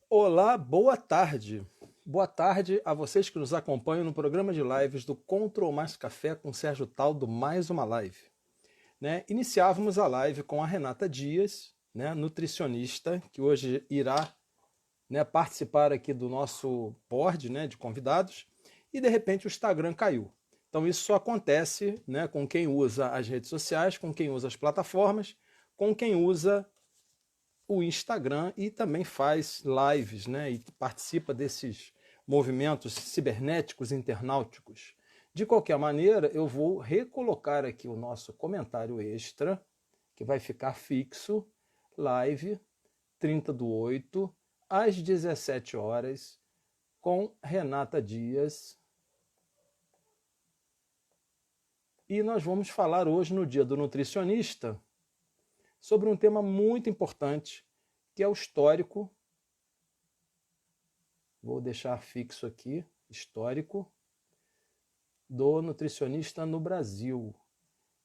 Olá, boa tarde. Boa tarde a vocês que nos acompanham no programa de lives do Control Mais Café com Sérgio Taldo, mais uma live. Iniciávamos a live com a Renata Dias, nutricionista, que hoje irá participar aqui do nosso board de convidados, e de repente o Instagram caiu. Então isso só acontece com quem usa as redes sociais, com quem usa as plataformas, com quem usa o Instagram e também faz lives, e participa desses movimentos cibernéticos internauticos. De qualquer maneira, eu vou recolocar aqui o nosso comentário extra, que vai ficar fixo, live 30/8, às 17 horas, com Renata Dias. E nós vamos falar hoje, no Dia do Nutricionista, sobre um tema muito importante, que é o histórico. Vou deixar fixo aqui, histórico do nutricionista no Brasil.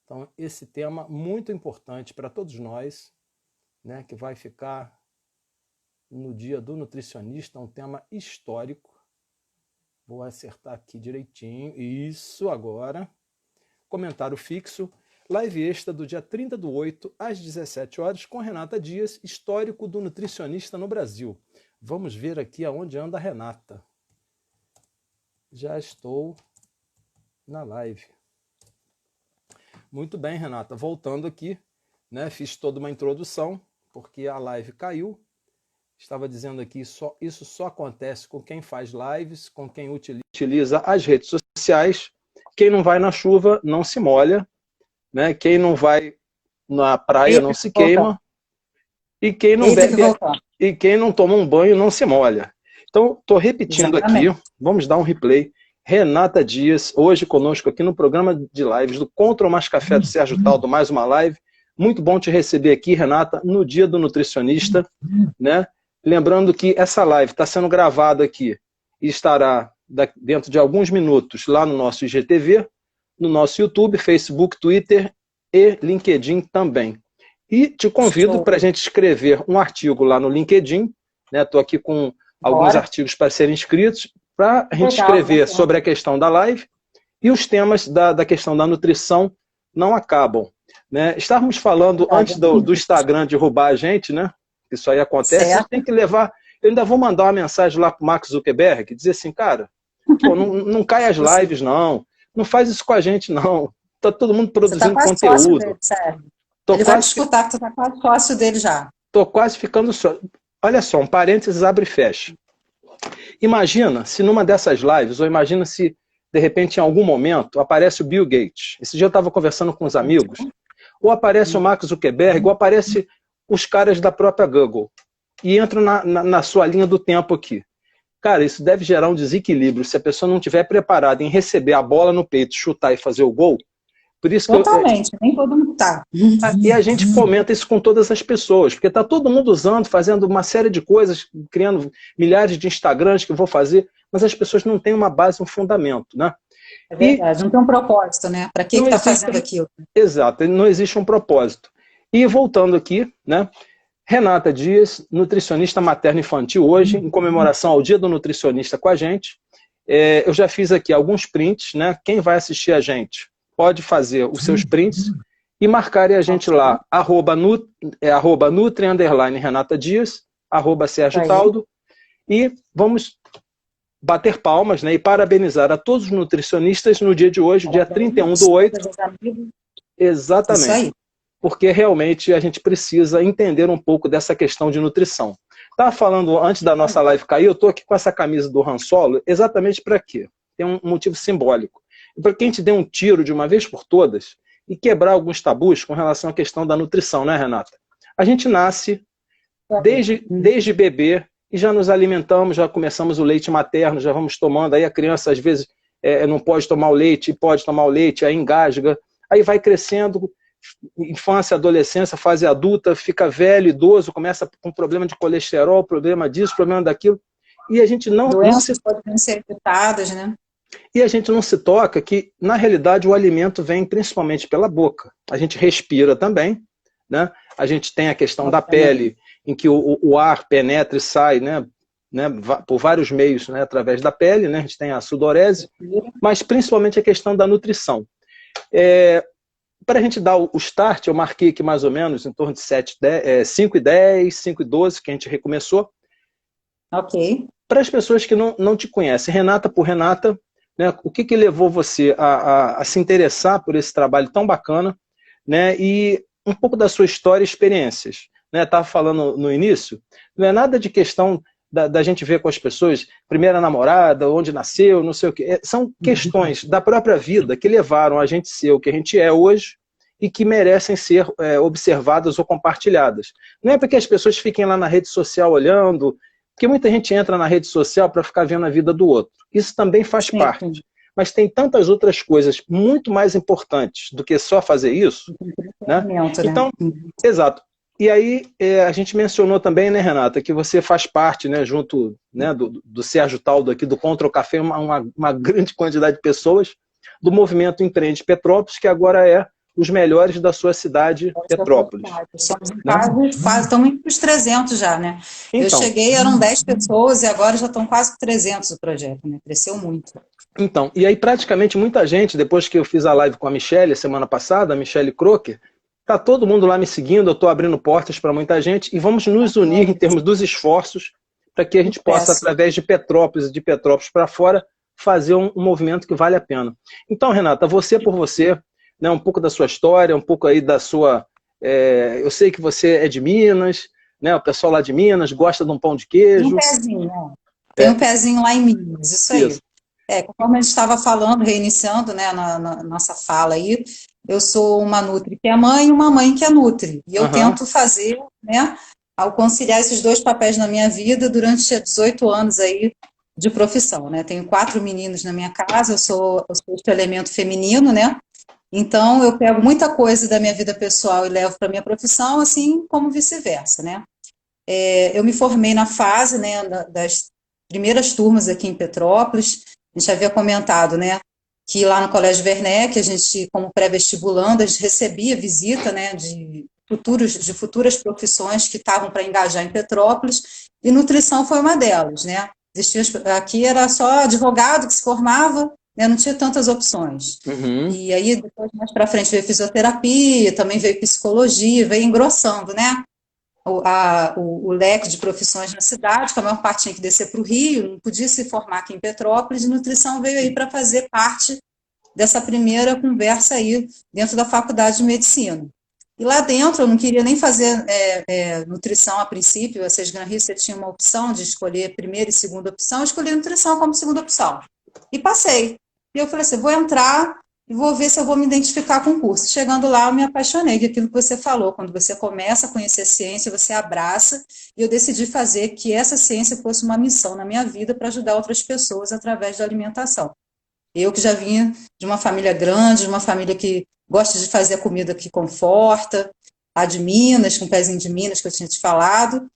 Então, esse tema muito importante para todos nós, que vai ficar no Dia do Nutricionista, um tema histórico. Vou acertar aqui direitinho. Isso, agora. Comentário fixo. Live extra do dia 30/8, às 17 horas, com Renata Dias, histórico do nutricionista no Brasil. Vamos ver aqui aonde anda a Renata. Já estou na live. Muito bem, Renata. Voltando aqui, fiz toda uma introdução, porque a live caiu. Estava dizendo aqui, isso só acontece com quem faz lives, com quem utiliza as redes sociais. Quem não vai na chuva não se molha. Quem não vai na praia não se queima, e quem não bebe e quem não toma um banho não se molha. Então, estou repetindo aqui, vamos dar um replay. Renata Dias, hoje conosco aqui no programa de lives do Control Mais Café do Sérgio Taldo, mais uma live. Muito bom te receber aqui, Renata, no Dia do Nutricionista. Lembrando que essa live está sendo gravada aqui e estará dentro de alguns minutos lá no nosso IGTV, no nosso YouTube, Facebook, Twitter e LinkedIn também. E te convido para a gente escrever um artigo lá no LinkedIn. Estou aqui com alguns artigos para serem escritos, para a gente escrever sobre a questão da live, e os temas da questão da nutrição não acabam. Estávamos falando antes do Instagram derrubar a gente, isso aí acontece, a gente tem que levar... Eu ainda vou mandar uma mensagem lá para o Mark Zuckerberg, dizer assim, cara, não cai as lives, não. Não faz isso com a gente, não. Tá todo mundo produzindo conteúdo. Dele, ele vai escutar que tu tá quase sócio dele já. Tô quase ficando sócio. Olha só, um parênteses abre e fecha. Imagina se numa dessas lives, ou imagina se, de repente, em algum momento, aparece o Bill Gates. Esse dia eu estava conversando com os amigos. Ou aparece o Mark Zuckerberg, ou aparece os caras da própria Google. E entram na sua linha do tempo aqui. Cara, isso deve gerar um desequilíbrio se a pessoa não estiver preparada em receber a bola no peito, chutar e fazer o gol. Por isso Totalmente, nem todo mundo tá. E a gente fomenta isso com todas as pessoas, porque está todo mundo usando, fazendo uma série de coisas, criando milhares de Instagrams que eu vou fazer, mas as pessoas não têm uma base, um fundamento, É verdade, não tem um propósito, Para que está fazendo aquilo? Exato, não existe um propósito. E voltando aqui, Renata Dias, nutricionista materno-infantil hoje, em comemoração ao Dia do Nutricionista com a gente. Eu já fiz aqui alguns prints, Quem vai assistir a gente pode fazer os seus prints e marcarem a gente lá, @nutri_Renata Dias, @Sérgio Taldo, e vamos bater palmas, e parabenizar a todos os nutricionistas no dia de hoje, dia 31/8. Exatamente. Isso aí. Porque realmente a gente precisa entender um pouco dessa questão de nutrição. Estava falando antes da nossa live cair, eu estou aqui com essa camisa do Han Solo, exatamente para quê? Tem um motivo simbólico. Para que a gente dê um tiro de uma vez por todas e quebrar alguns tabus com relação à questão da nutrição, Renata? A gente nasce desde bebê e já nos alimentamos, já começamos o leite materno, já vamos tomando, aí a criança às vezes não pode tomar o leite, pode tomar o leite, aí engasga, aí vai crescendo, infância, adolescência, fase adulta, fica velho, idoso, começa com problema de colesterol, problema disso, problema daquilo, e a gente doenças podem ser evitadas, E a gente não se toca que, na realidade, o alimento vem principalmente pela boca. A gente respira também, A gente tem a questão da pele, em que o ar penetra e sai, né, por vários meios, né, através da pele, né, a gente tem a sudorese, mas principalmente a questão da nutrição. Para a gente dar o start, eu marquei aqui mais ou menos em torno de 5h10, 5h12, que a gente recomeçou. Ok. Para as pessoas que não te conhecem, Renata por Renata, né, o que levou você a se interessar por esse trabalho tão bacana, né, e um pouco da sua história e experiências. Estava falando no início, não é nada de questão da gente ver com as pessoas, primeira namorada, onde nasceu, não sei o quê. São questões da própria vida que levaram a gente ser o que a gente é hoje e que merecem ser observadas ou compartilhadas. Não é porque as pessoas fiquem lá na rede social olhando, porque muita gente entra na rede social para ficar vendo a vida do outro. Isso também faz parte. Mas tem tantas outras coisas muito mais importantes do que só fazer isso. Né? Então, exato. E aí, a gente mencionou também, né, Renata, que você faz parte, né, junto, né, do Sérgio Taldo aqui, do Contra o Café, uma grande quantidade de pessoas, do movimento Empreende Petrópolis, que agora é os melhores da sua cidade, Petrópolis. Somos quase, estamos indo para os 300 já, né? Então, eu cheguei, eram 10 pessoas, e agora já estão quase 300 o projeto, né? Cresceu muito. Então, e aí praticamente muita gente, depois que eu fiz a live com a Michelle, semana passada, a Michelle Crocker, tá todo mundo lá me seguindo, eu estou abrindo portas para muita gente, e vamos nos unir em termos dos esforços para que a gente possa, através de Petrópolis e de Petrópolis para fora, fazer um movimento que vale a pena. Então, Renata, você por você, né, um pouco da sua história, um pouco aí da sua... eu sei que você é de Minas, né, o pessoal lá de Minas gosta de um pão de queijo. Tem um pezinho, né? Tem um pezinho lá em Minas, isso aí. Isso. Conforme a gente estava falando, reiniciando, né, na nossa fala aí, eu sou uma nutri que é mãe e uma mãe que é nutri. E eu tento fazer, né, ao conciliar esses dois papéis na minha vida durante 18 anos aí de profissão, né? Tenho 4 meninos na minha casa, eu sou o sexto elemento feminino, né? Então, eu pego muita coisa da minha vida pessoal e levo para a minha profissão, assim como vice-versa, né? Eu me formei na fase, né, das primeiras turmas aqui em Petrópolis. A gente havia comentado, né, que lá no Colégio Werneck, a gente, como pré-vestibulando, a gente recebia visita, né, de futuras profissões que estavam para engajar em Petrópolis, e nutrição foi uma delas, né? Aqui era só advogado que se formava, né, não tinha tantas opções. E aí, depois, mais para frente, veio fisioterapia, também veio psicologia, veio engrossando, né? O leque de profissões na cidade, que a maior parte tinha que descer para o Rio, não podia se formar aqui em Petrópolis, e nutrição veio aí para fazer parte dessa primeira conversa aí dentro da Faculdade de Medicina. E lá dentro eu não queria nem fazer nutrição a princípio, a SESGran Rio você tinha uma opção de escolher primeira e segunda opção, eu escolhi nutrição como segunda opção. E passei. E eu falei assim, vou entrar e vou ver se eu vou me identificar com o curso. Chegando lá, eu me apaixonei por aquilo que você falou. Quando você começa a conhecer a ciência, você abraça, e eu decidi fazer que essa ciência fosse uma missão na minha vida para ajudar outras pessoas através da alimentação. Eu que já vinha de uma família grande, de uma família que gosta de fazer a comida que conforta, lá de Minas, com o pezinho de Minas que eu tinha te falado,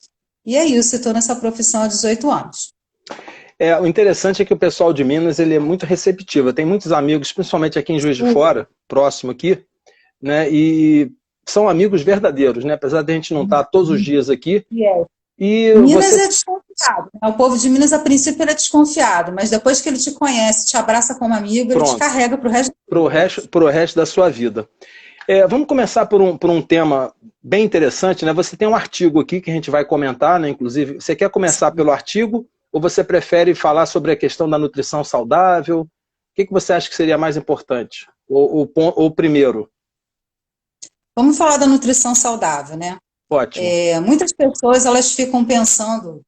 e é isso, eu estou nessa profissão há 18 anos. O interessante é que o pessoal de Minas ele é muito receptivo. Tem muitos amigos, principalmente aqui em Juiz de Fora, próximo aqui, né? E são amigos verdadeiros, né? Apesar de a gente não estar todos os dias aqui. E Minas é desconfiado. Né? O povo de Minas, a princípio, ele é desconfiado, mas depois que ele te conhece, te abraça como amigo, ele te carrega para o resto da sua vida. Vamos começar por um tema bem interessante, né? Você tem um artigo aqui que a gente vai comentar, né? Inclusive, você quer começar pelo artigo? Ou você prefere falar sobre a questão da nutrição saudável? O que você acha que seria mais importante? Ou primeiro? Vamos falar da nutrição saudável, né? Ótimo. Muitas pessoas elas ficam pensando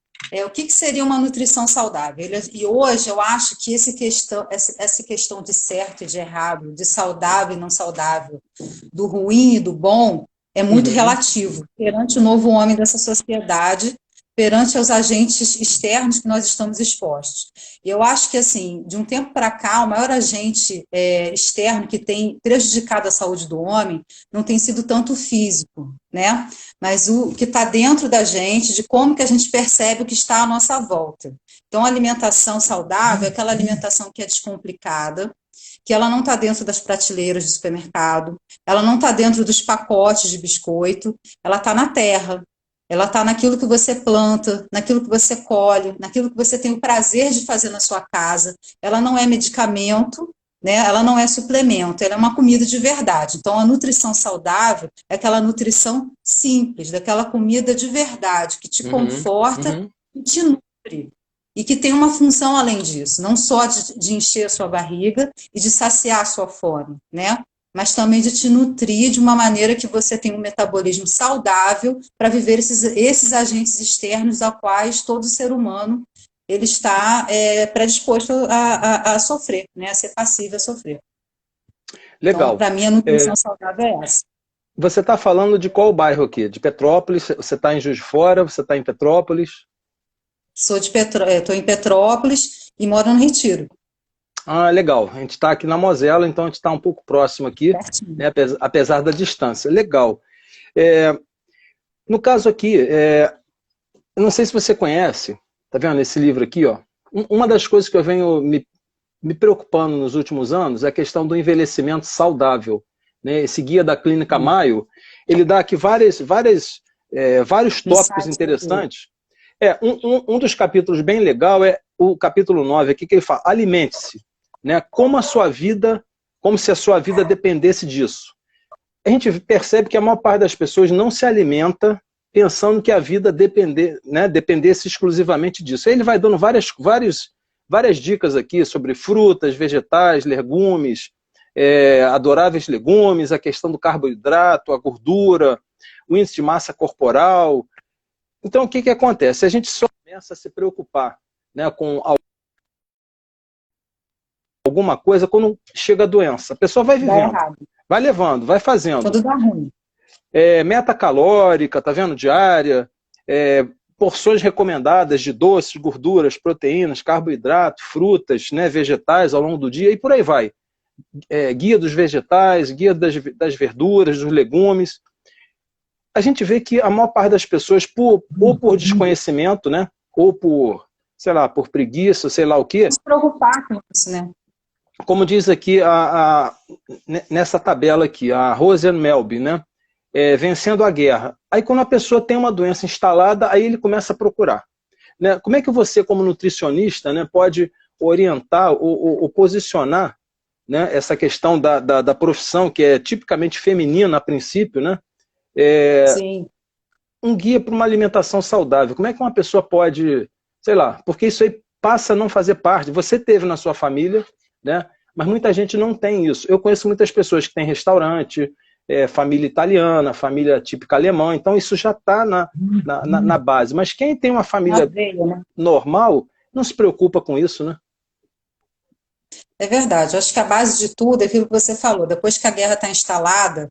o que seria uma nutrição saudável. E hoje eu acho que essa questão de certo e de errado, de saudável e não saudável, do ruim e do bom, é muito relativo perante o novo homem dessa sociedade, perante os agentes externos que nós estamos expostos. E eu acho que, assim, de um tempo para cá, o maior agente externo que tem prejudicado a saúde do homem não tem sido tanto o físico, né? Mas o que está dentro da gente, de como que a gente percebe o que está à nossa volta. Então, a alimentação saudável é aquela alimentação que é descomplicada, que ela não está dentro das prateleiras do supermercado, ela não está dentro dos pacotes de biscoito, ela está na terra. Ela está naquilo que você planta, naquilo que você colhe, naquilo que você tem o prazer de fazer na sua casa. Ela não é medicamento, né? Ela não é suplemento, ela é uma comida de verdade. Então, a nutrição saudável é aquela nutrição simples, daquela comida de verdade, que te Uhum, conforta uhum. e te nutre. E que tem uma função além disso, não só de encher a sua barriga e de saciar a sua fome, né? Mas também de te nutrir de uma maneira que você tenha um metabolismo saudável para viver esses agentes externos a quais todo ser humano ele está predisposto a sofrer, né, a ser passível a sofrer. Então, Legal. para mim, a nutrição saudável é essa. Você está falando de qual bairro aqui? De Petrópolis? Você está em Juiz de Fora? Você está em Petrópolis? Estou em Petrópolis e moro no Retiro. Ah, legal. A gente está aqui na Mosela, então a gente está um pouco próximo aqui, Certinho. né, apesar da distância. Legal. No caso aqui, eu não sei se você conhece, tá vendo esse livro aqui, ó? Uma das coisas que eu venho me preocupando nos últimos anos é a questão do envelhecimento saudável, né? Esse guia da Clínica Mayo, ele dá aqui vários tópicos Insights. interessantes. Um dos capítulos bem legal é o capítulo 9 aqui, que ele fala, alimente-se, né? Como se a sua vida dependesse disso. A gente percebe que a maior parte das pessoas não se alimenta pensando que a vida dependesse exclusivamente disso. Aí ele vai dando várias dicas aqui sobre frutas, vegetais, legumes, adoráveis legumes, a questão do carboidrato, a gordura, o índice de massa corporal. Então, o que acontece? A gente só começa a se preocupar, né, com alguma coisa quando chega a doença. A pessoa vai vivendo, vai levando, vai fazendo. Quando dá ruim. Meta calórica, tá vendo? Diária, porções recomendadas de doces, gorduras, proteínas, carboidrato, frutas, né, vegetais ao longo do dia e por aí vai. Guia dos vegetais, guia das verduras, dos legumes. A gente vê que a maior parte das pessoas, ou por desconhecimento, né, ou por, sei lá, por preguiça, sei lá o quê. Se preocupar com isso, né? Como diz aqui nessa tabela aqui, a Roseanne Melby, né? Vencendo a guerra. Aí quando a pessoa tem uma doença instalada, aí ele começa a procurar. Né? Como é que você, como nutricionista, né, pode orientar ou posicionar, né, essa questão da profissão, que é tipicamente feminina a princípio, né? Sim. Um guia para uma alimentação saudável. Como é que uma pessoa pode, sei lá, porque isso aí passa a não fazer parte. Você teve na sua família, né? Mas muita gente não tem isso. Eu conheço muitas pessoas que têm restaurante, família italiana, família típica alemã, então isso já está na base. Mas quem tem uma família normal não se preocupa com isso, né? É verdade. Eu acho que a base de tudo é aquilo que você falou. Depois que a guerra está instalada,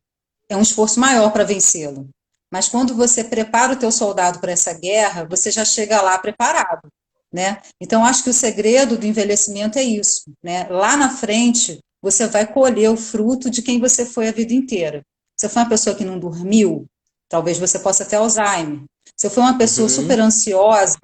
é um esforço maior para vencê-lo. Mas quando você prepara o teu soldado para essa guerra, você já chega lá preparado, né? Então, acho que o segredo do envelhecimento é isso, né? Lá na frente, você vai colher o fruto de quem você foi a vida inteira. Se foi uma pessoa que não dormiu, talvez você possa ter Alzheimer. Se foi uma pessoa super ansiosa,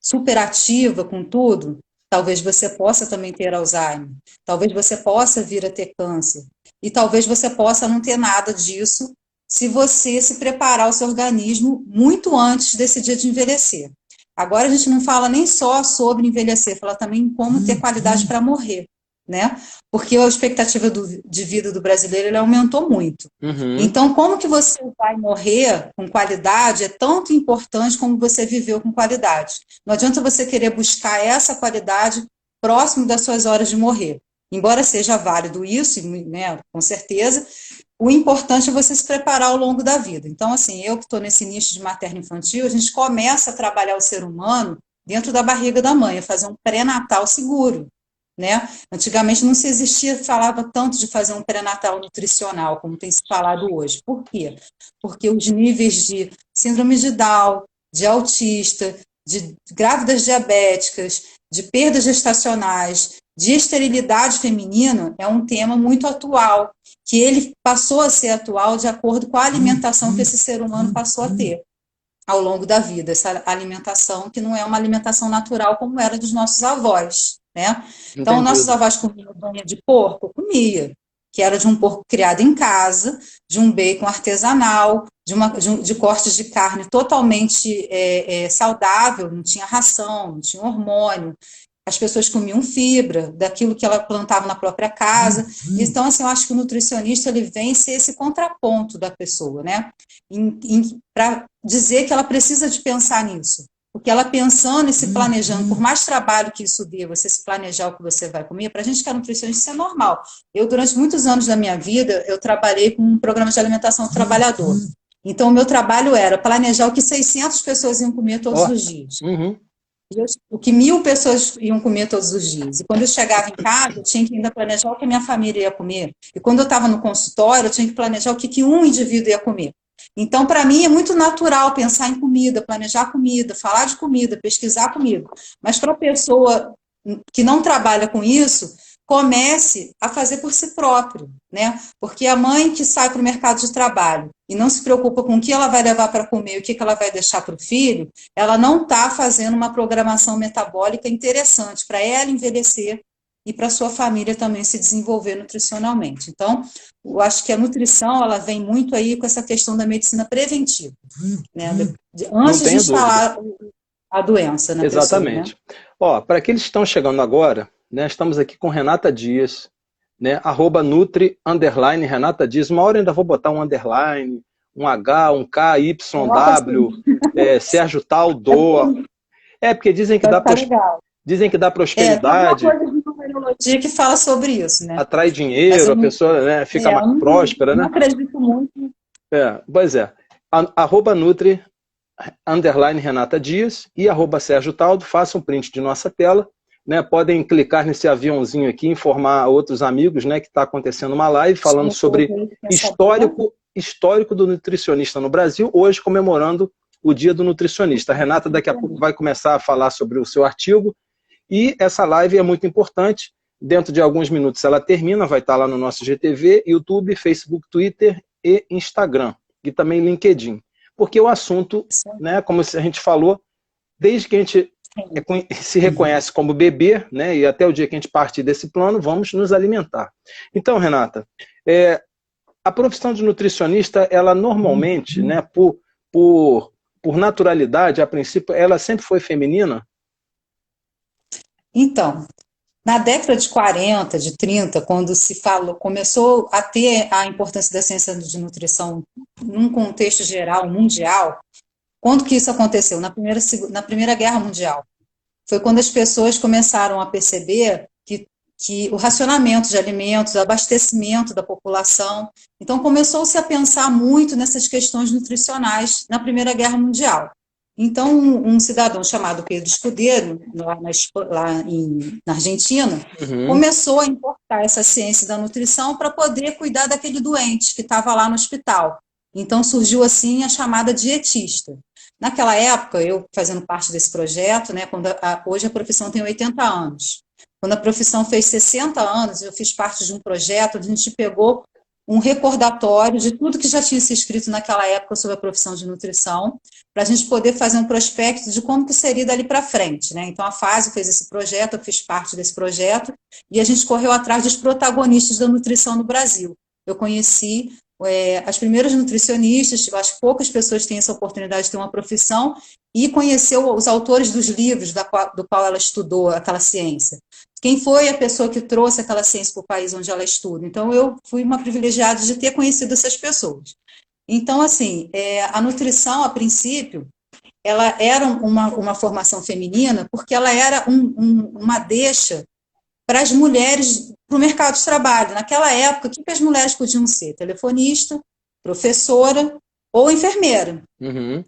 super ativa com tudo, talvez você possa também ter Alzheimer. Talvez você possa vir a ter câncer. E talvez você possa não ter nada disso se você se preparar o seu organismo muito antes desse dia de envelhecer. Agora a gente não fala nem só sobre envelhecer, fala também em como ter qualidade para morrer, né? Porque a expectativa de vida do brasileiro ele aumentou muito. Então, como que você vai morrer com qualidade é tanto importante como você viveu com qualidade. Não adianta você querer buscar essa qualidade próximo das suas horas de morrer. Embora seja válido isso, né, com certeza, o importante é você se preparar ao longo da vida. Então, assim, eu que estou nesse nicho de materno-infantil, a gente começa a trabalhar o ser humano dentro da barriga da mãe, a fazer um pré-natal seguro, né? Antigamente não se existia, falava tanto de fazer um pré-natal nutricional, como tem se falado hoje. Por quê? Porque os níveis de síndrome de Down, de autista, de grávidas diabéticas, de perdas gestacionais, de esterilidade feminina é um tema muito atual, que ele passou a ser atual de acordo com a alimentação que esse ser humano passou a ter ao longo da vida, essa alimentação que não é uma alimentação natural como era dos nossos avós, né? Então, nossos avós comiam banha de porco? Comia. que era de um porco criado em casa, de um bacon artesanal, de cortes de carne totalmente saudável, não tinha ração, não tinha hormônio. As pessoas comiam fibra daquilo que ela plantava na própria casa. Então, assim, eu acho que o nutricionista ele vem ser esse contraponto da pessoa, né? Para dizer que ela precisa de pensar nisso. Porque ela pensando e se planejando, por mais trabalho que isso dê, você se planejar o que você vai comer, para a gente que é nutricionista, isso é normal. Eu, durante muitos anos da minha vida, eu trabalhei com um programa de alimentação do trabalhador. Então, o meu trabalho era planejar o que 600 pessoas iam comer todos os dias. O que 1.000 pessoas iam comer todos os dias. E quando eu chegava em casa, eu tinha que ainda planejar o que a minha família ia comer. E quando eu estava no consultório, eu tinha que planejar o que um indivíduo ia comer. Então, para mim, é muito natural pensar em comida, planejar comida, falar de comida, pesquisar comida. Mas para a pessoa que não trabalha com isso, comece a fazer por si próprio, né? Porque a mãe que sai para o mercado de trabalho e não se preocupa com o que ela vai levar para comer e o que ela vai deixar para o filho, ela não está fazendo uma programação metabólica interessante para ela envelhecer e para a sua família também se desenvolver nutricionalmente. Então, eu acho que a nutrição ela vem muito aí com essa questão da medicina preventiva, né? Antes de instalar a doença na Exatamente. pessoa, né? Ó, para aqueles que estão chegando agora, né, estamos aqui com Renata Dias, né, @nutri_ Renata Dias. Uma hora ainda vou botar um underline, um H, um K, Y, W, Sérgio Tal, doa. Porque dizem que dá prosperidade. Tem uma coisa de numerologia que fala sobre isso, né? Atrai dinheiro, a pessoa, né, fica mais próspera, né? Não acredito muito. Pois é. @nutri_ Renata Dias e @Sérgio Taldo, façam um print de nossa tela, né? Podem clicar nesse aviãozinho aqui, informar outros amigos, né, que está acontecendo uma live falando sobre histórico do nutricionista no Brasil, hoje comemorando o Dia do Nutricionista. A Renata daqui a pouco vai começar a falar sobre o seu artigo, e essa live é muito importante. Dentro de alguns minutos ela termina, vai estar lá no nosso GTV, YouTube, Facebook, Twitter e Instagram, e também LinkedIn. Porque o assunto, né, como a gente falou, desde que a gente se reconhece como bebê, né, e até o dia que a gente partir desse plano, vamos nos alimentar. Então, Renata, a profissão de nutricionista, ela normalmente, né, por naturalidade, a princípio, ela sempre foi feminina? Então, na década de 40, de 30, quando começou a ter a importância da ciência de nutrição num contexto geral, mundial, quando que isso aconteceu? Na Primeira Guerra Mundial. Foi quando as pessoas começaram a perceber que o racionamento de alimentos, o abastecimento da população, então começou-se a pensar muito nessas questões nutricionais na Primeira Guerra Mundial. Então, um cidadão chamado Pedro Escudeiro, na Argentina, começou a importar essa ciência da nutrição para poder cuidar daquele doente que estava lá no hospital. Então, surgiu assim a chamada dietista. Naquela época, eu fazendo parte desse projeto, né, hoje a profissão tem 80 anos. Quando a profissão fez 60 anos, eu fiz parte de um projeto onde a gente pegou um recordatório de tudo que já tinha se escrito naquela época sobre a profissão de nutrição, para a gente poder fazer um prospecto de como que seria dali para frente, né? Então, a FASE fez esse projeto, eu fiz parte desse projeto, e a gente correu atrás dos protagonistas da nutrição no Brasil. Eu conheci as primeiras nutricionistas, eu acho que poucas pessoas têm essa oportunidade de ter uma profissão, e conheceu os autores dos livros do qual ela estudou aquela ciência. Quem foi a pessoa que trouxe aquela ciência para o país onde ela estuda? Então, eu fui uma privilegiada de ter conhecido essas pessoas. Então, assim, a nutrição, a princípio, ela era uma formação feminina porque ela era uma deixa para as mulheres, para o mercado de trabalho. Naquela época, o que as mulheres podiam ser? Telefonista, professora ou enfermeira.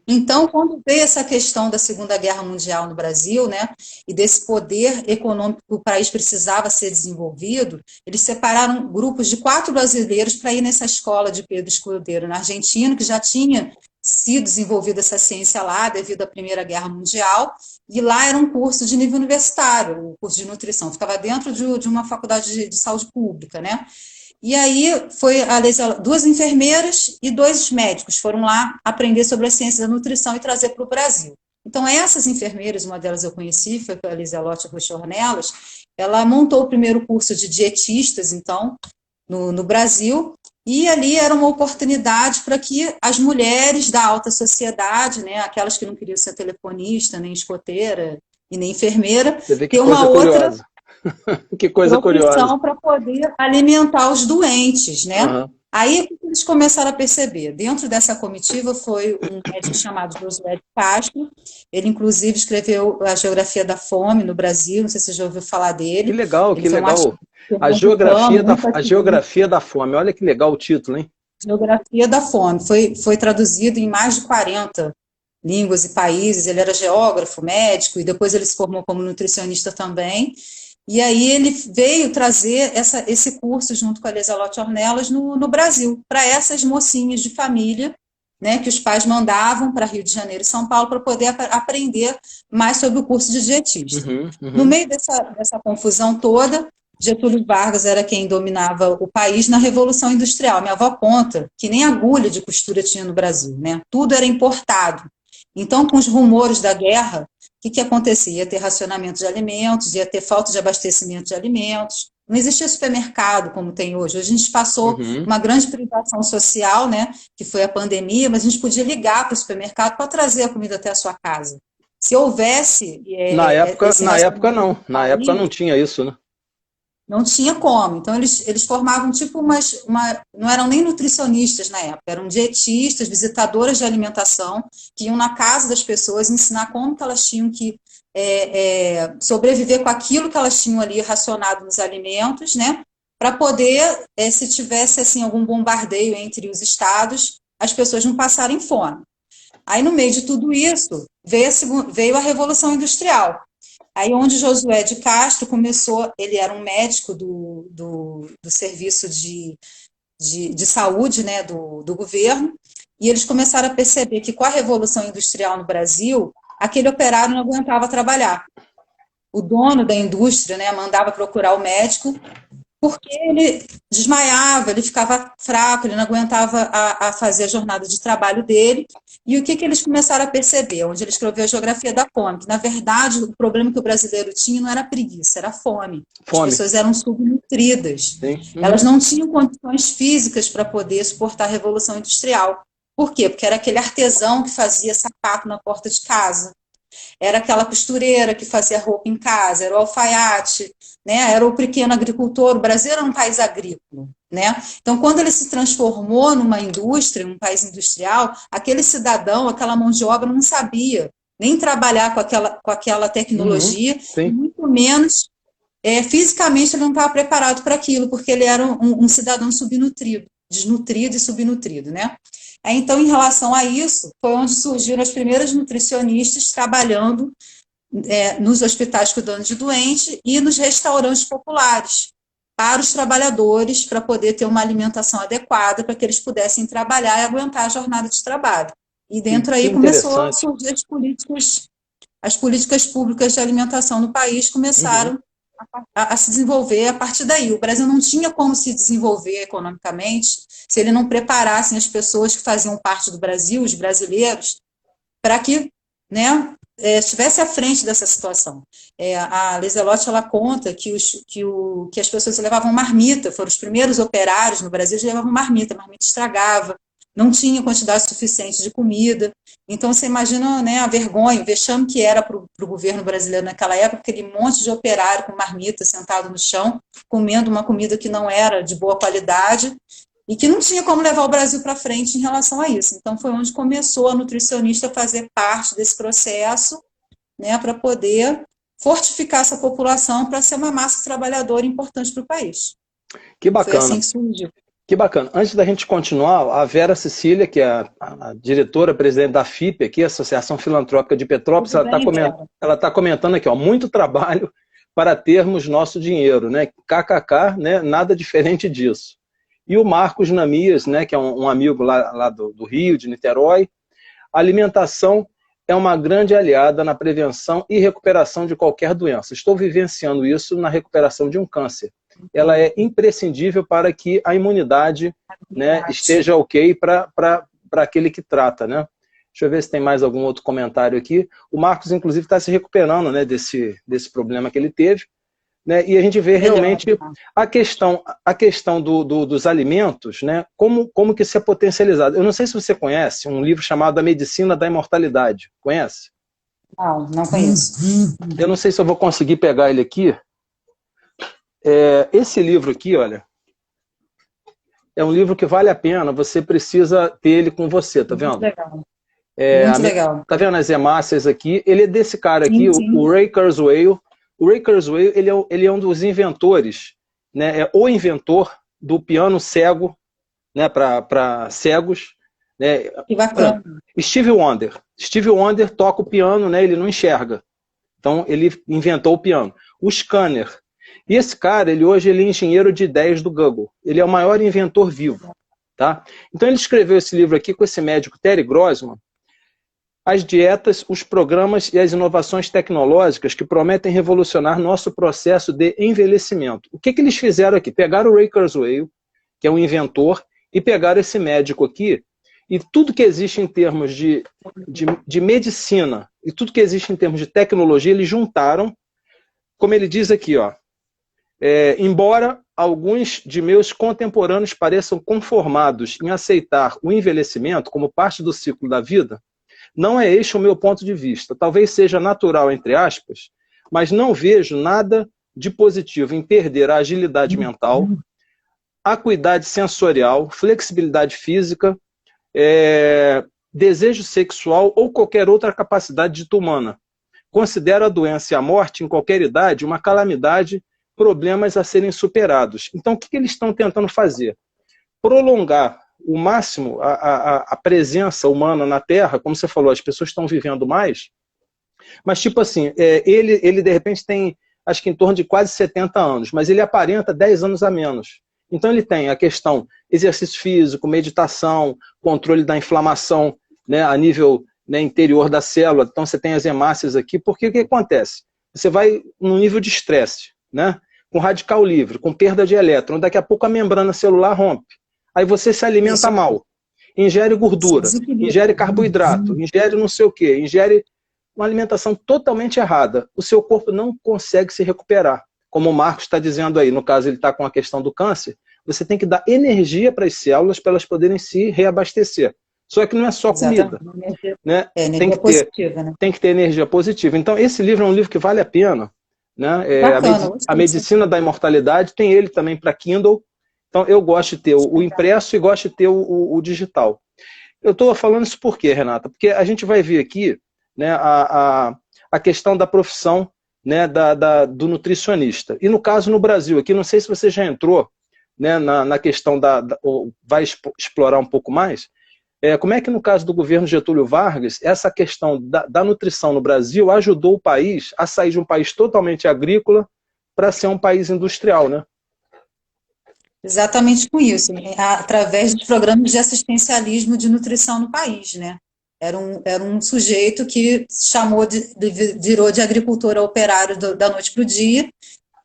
Então, quando veio essa questão da Segunda Guerra Mundial no Brasil, né, e desse poder econômico que o país precisava ser desenvolvido, eles separaram grupos de 4 brasileiros para ir nessa escola de Pedro Escudeiro, na Argentina, que já tinha sido desenvolvida essa ciência lá devido à Primeira Guerra Mundial, e lá era um curso de nível universitário, o curso de nutrição, ficava dentro de uma faculdade de saúde pública, né? E aí foi 2 enfermeiras e 2 médicos foram lá aprender sobre a ciência da nutrição e trazer para o Brasil. Então, essas enfermeiras, uma delas eu conheci, foi a Liselotte Rocha Ornelas, ela montou o primeiro curso de dietistas, então, no Brasil, e ali era uma oportunidade para que as mulheres da alta sociedade, né, aquelas que não queriam ser telefonista, nem escoteira e nem enfermeira, Você vê que ter uma coisa outra curiosa. Que coisa curiosa. profissão para poder alimentar os doentes, né? Uhum. Aí o que eles começaram a perceber? Dentro dessa comitiva foi um médico chamado Josué de Castro, ele inclusive escreveu a Geografia da Fome no Brasil, não sei se você já ouviu falar Que dele, legal, ele que foi um legal. artista pernambucano, muito A ativista. geografia da fome. Olha que legal o título, hein? Geografia da Fome, foi traduzido em mais de 40 línguas e países, ele era geógrafo, médico, e depois ele se formou como nutricionista também, e aí ele veio trazer esse curso junto com a Lieselotte Ornelas no Brasil, para essas mocinhas de família, né, que os pais mandavam para Rio de Janeiro e São Paulo para poder aprender mais sobre o curso de dietista. Uhum, No uhum. meio dessa confusão toda, Getúlio Vargas era quem dominava o país na Revolução Industrial. Minha avó conta que nem agulha de costura tinha no Brasil, né? Tudo era importado. Então, com os rumores da guerra, o que acontecia? Ia ter racionamento de alimentos, ia ter falta de abastecimento de alimentos. Não existia supermercado como tem hoje. Hoje a gente passou Uhum. uma grande privação social, né? Que foi a pandemia, mas a gente podia ligar para o supermercado para trazer a comida até a sua casa. Se houvesse esse Na época racionamento não. no Na época não país, tinha isso, né? não tinha como. Então, eles formavam tipo não eram nem nutricionistas na época, eram dietistas, visitadoras de alimentação, que iam na casa das pessoas ensinar como que elas tinham que sobreviver com aquilo que elas tinham ali racionado nos alimentos, né? Para poder, se tivesse assim, algum bombardeio entre os estados, as pessoas não passarem fome. Aí, no meio de tudo isso, veio a Revolução Industrial. Aí, onde Josué de Castro começou, ele era um médico do serviço de saúde, né, do governo, e eles começaram a perceber que com a Revolução Industrial no Brasil, aquele operário não aguentava trabalhar. O dono da indústria, né, mandava procurar o médico, porque ele desmaiava, ele ficava fraco, ele não aguentava a fazer a jornada de trabalho dele. E o que eles começaram a perceber? Onde ele escreveu a Geografia da Fome, que na verdade o problema que o brasileiro tinha não era preguiça, era fome. As Fome. pessoas eram subnutridas. Sim. Elas Uhum. não tinham condições físicas para poder suportar a Revolução Industrial. Por quê? Porque era aquele artesão que fazia sapato na porta de casa, era aquela costureira que fazia roupa em casa, era o alfaiate, né? Era o pequeno agricultor. O Brasil era um país agrícola, né? Então, quando ele se transformou numa indústria, um país industrial, aquele cidadão, aquela mão de obra não sabia nem trabalhar com aquela Uhum. tecnologia, Sim. muito menos fisicamente ele não estava preparado para aquilo, porque ele era um cidadão subnutrido, desnutrido e subnutrido, né? Então, em relação a isso, foi onde surgiram as primeiras nutricionistas trabalhando nos hospitais cuidando de doente e nos restaurantes populares para os trabalhadores, para poder ter uma alimentação adequada, para que eles pudessem trabalhar e aguentar a jornada de trabalho. E dentro Que aí começou a interessante. surgir as políticas públicas de alimentação no país Uhum. começaram a se desenvolver a partir daí. O Brasil não tinha como se desenvolver economicamente se ele não preparasse as pessoas que faziam parte do Brasil, os brasileiros, para que, né, estivesse à frente dessa situação. A Lieselotte, ela conta que as pessoas levavam marmita, foram os primeiros operários no Brasil que levavam marmita, a marmita estragava, não tinha quantidade suficiente de comida. Então, você imagina, né, a vergonha, o vexame que era para o governo brasileiro naquela época, aquele monte de operário com marmita sentado no chão, comendo uma comida que não era de boa qualidade e que não tinha como levar o Brasil para frente em relação a isso. Então, foi onde começou a nutricionista a fazer parte desse processo, né, para poder fortificar essa população para ser uma massa trabalhadora importante para o país. Que Foi assim bacana. que surgiu. Que bacana. Antes da gente continuar, a Vera Cecília, que é a diretora, presidente da FIP, aqui, Associação Filantrópica de Petrópolis, Tudo bem, Vera? ela tá comentando aqui, ó, muito trabalho para termos nosso dinheiro, né? KKK, né? Nada diferente disso. E o Marcos Namias, né? Que é um amigo lá do Rio, de Niterói. A alimentação é uma grande aliada na prevenção e recuperação de qualquer doença. Estou vivenciando isso na recuperação de um câncer. Ela é imprescindível para que a imunidade, né, esteja ok para aquele que trata, né? Deixa eu ver se tem mais algum outro comentário aqui. O Marcos, inclusive, está se recuperando, né, desse problema que ele teve. né? E a gente vê realmente a questão dos alimentos, né? Como que isso é potencializado. Eu não sei se você conhece um livro chamado A Medicina da Imortalidade. Conhece? Não conheço. Eu não sei se eu vou conseguir pegar ele aqui. Esse livro aqui, olha, é um livro que vale a pena, você precisa ter ele com você, tá vendo? Muito legal. Muito legal. Tá vendo as hemácias aqui? Ele é desse cara aqui, sim. o Ray Kurzweil. O Ray Kurzweil, ele é um dos inventores, né? É o inventor do piano cego, né? Para cegos. Né? Que bacana. Stevie Wonder. Stevie Wonder toca o piano, né? Ele não enxerga. Então, ele inventou o piano. O Scanner. E esse cara, hoje ele é engenheiro de ideias do Google. Ele é o maior inventor vivo. Tá? Então, ele escreveu esse livro aqui com esse médico Terry Grossman, As Dietas, os Programas e as Inovações Tecnológicas que prometem revolucionar nosso processo de envelhecimento. O que eles fizeram aqui? Pegaram o Ray Kurzweil, que é um inventor, e pegaram esse médico aqui, e tudo que existe em termos de medicina, e tudo que existe em termos de tecnologia, eles juntaram, como ele diz aqui, ó, embora alguns de meus contemporâneos pareçam conformados em aceitar o envelhecimento como parte do ciclo da vida, não é este o meu ponto de vista. Talvez seja natural, entre aspas, mas não vejo nada de positivo em perder a agilidade mental, acuidade sensorial, flexibilidade física, desejo sexual ou qualquer outra capacidade dita humana. Considero a doença e a morte, em qualquer idade, uma calamidade, problemas a serem superados. Então, o que eles estão tentando fazer? Prolongar o máximo a presença humana na Terra. Como você falou, as pessoas estão vivendo mais, mas tipo assim, ele de repente tem, acho que em torno de quase 70 anos, mas ele aparenta 10 anos a menos. Então ele tem a questão exercício físico, meditação, controle da inflamação, né, a nível, né, interior da célula. Então você tem as hemácias aqui, porque o que acontece? Você vai num nível de estresse, né, com radical livre, com perda de elétron, daqui a pouco a membrana celular rompe. Aí você se alimenta mal, ingere gordura, ingere carboidrato, ingere não sei o quê, ingere uma alimentação totalmente errada. O seu corpo não consegue se recuperar. Como o Marcos está dizendo aí, no caso ele está com a questão do câncer, você tem que dar energia para as células para elas poderem se reabastecer. Só que não é só comida. Né? Energia positiva, né? Tem que ter energia positiva. Então esse livro é um livro que vale a pena. Né? A Medicina da Imortalidade, tem ele também para Kindle. Então eu gosto de ter o impresso e gosto de ter o digital. Eu estou falando isso por quê, Renata? Porque a gente vai ver aqui, né, a questão da profissão, né, do nutricionista. E no caso no Brasil, aqui não sei se você já entrou, né, na questão ou vai explorar um pouco mais, como é que no caso do governo Getúlio Vargas, essa questão da nutrição no Brasil ajudou o país a sair de um país totalmente agrícola para ser um país industrial, né? Exatamente com isso, né? Através dos programas de assistencialismo de nutrição no país, né? Era um sujeito que virou de agricultor a operário da noite para o dia,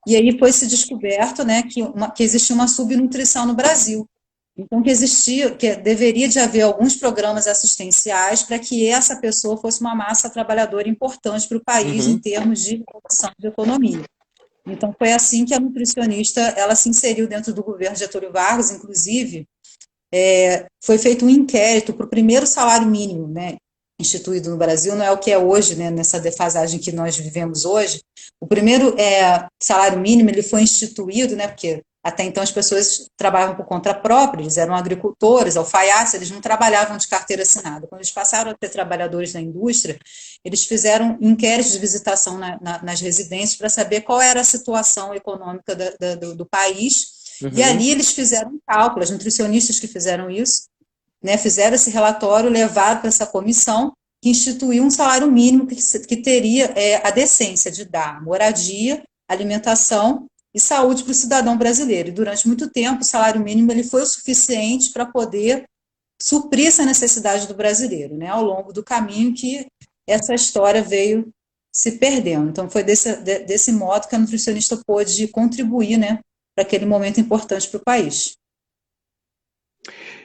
e aí foi se descoberto, né, que existia uma subnutrição no Brasil. Então, que deveria de haver alguns programas assistenciais para que essa pessoa fosse uma massa trabalhadora importante para o país em termos de produção de economia. Então, foi assim que a nutricionista ela se inseriu dentro do governo Getúlio Vargas, inclusive, foi feito um inquérito para o primeiro salário mínimo, né, instituído no Brasil, não é o que é hoje, né, nessa defasagem que nós vivemos hoje. O primeiro salário mínimo ele foi instituído, né, porque até então as pessoas trabalhavam por conta própria, eles eram agricultores, alfaiates, eles não trabalhavam de carteira assinada. Quando eles passaram a ter trabalhadores na indústria, eles fizeram inquéritos de visitação nas residências para saber qual era a situação econômica do país. E ali eles fizeram um cálculo, os nutricionistas que fizeram isso, né, fizeram esse relatório, levaram para essa comissão, que instituiu um salário mínimo que teria a decência de dar moradia, alimentação e saúde para o cidadão brasileiro. E durante muito tempo, o salário mínimo ele foi o suficiente para poder suprir essa necessidade do brasileiro, né, ao longo do caminho que essa história veio se perdendo. Então, foi desse modo que a nutricionista pôde contribuir, né, para aquele momento importante para o país.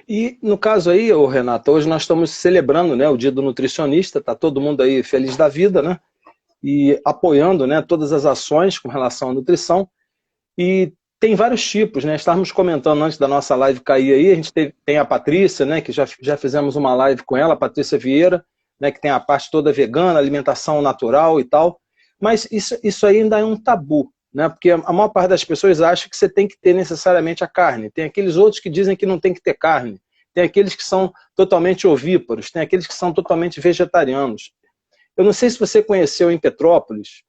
E no caso aí, Renata, hoje nós estamos celebrando, né, o Dia do Nutricionista, está todo mundo aí feliz da vida, né? e apoiando, né, todas as ações com relação à nutrição. E tem vários tipos, né? Estávamos comentando antes da nossa live cair aí, a gente tem a Patrícia, né, que já fizemos uma live com ela, a Patrícia Vieira, né, que tem a parte toda vegana, alimentação natural e tal. Mas isso ainda é um tabu, né? Porque a maior parte das pessoas acha que você tem que ter necessariamente a carne. Tem aqueles outros que dizem que não tem que ter carne. Tem aqueles que são totalmente ovíparos, tem aqueles que são totalmente vegetarianos. Eu não sei se você conheceu em Petrópolis,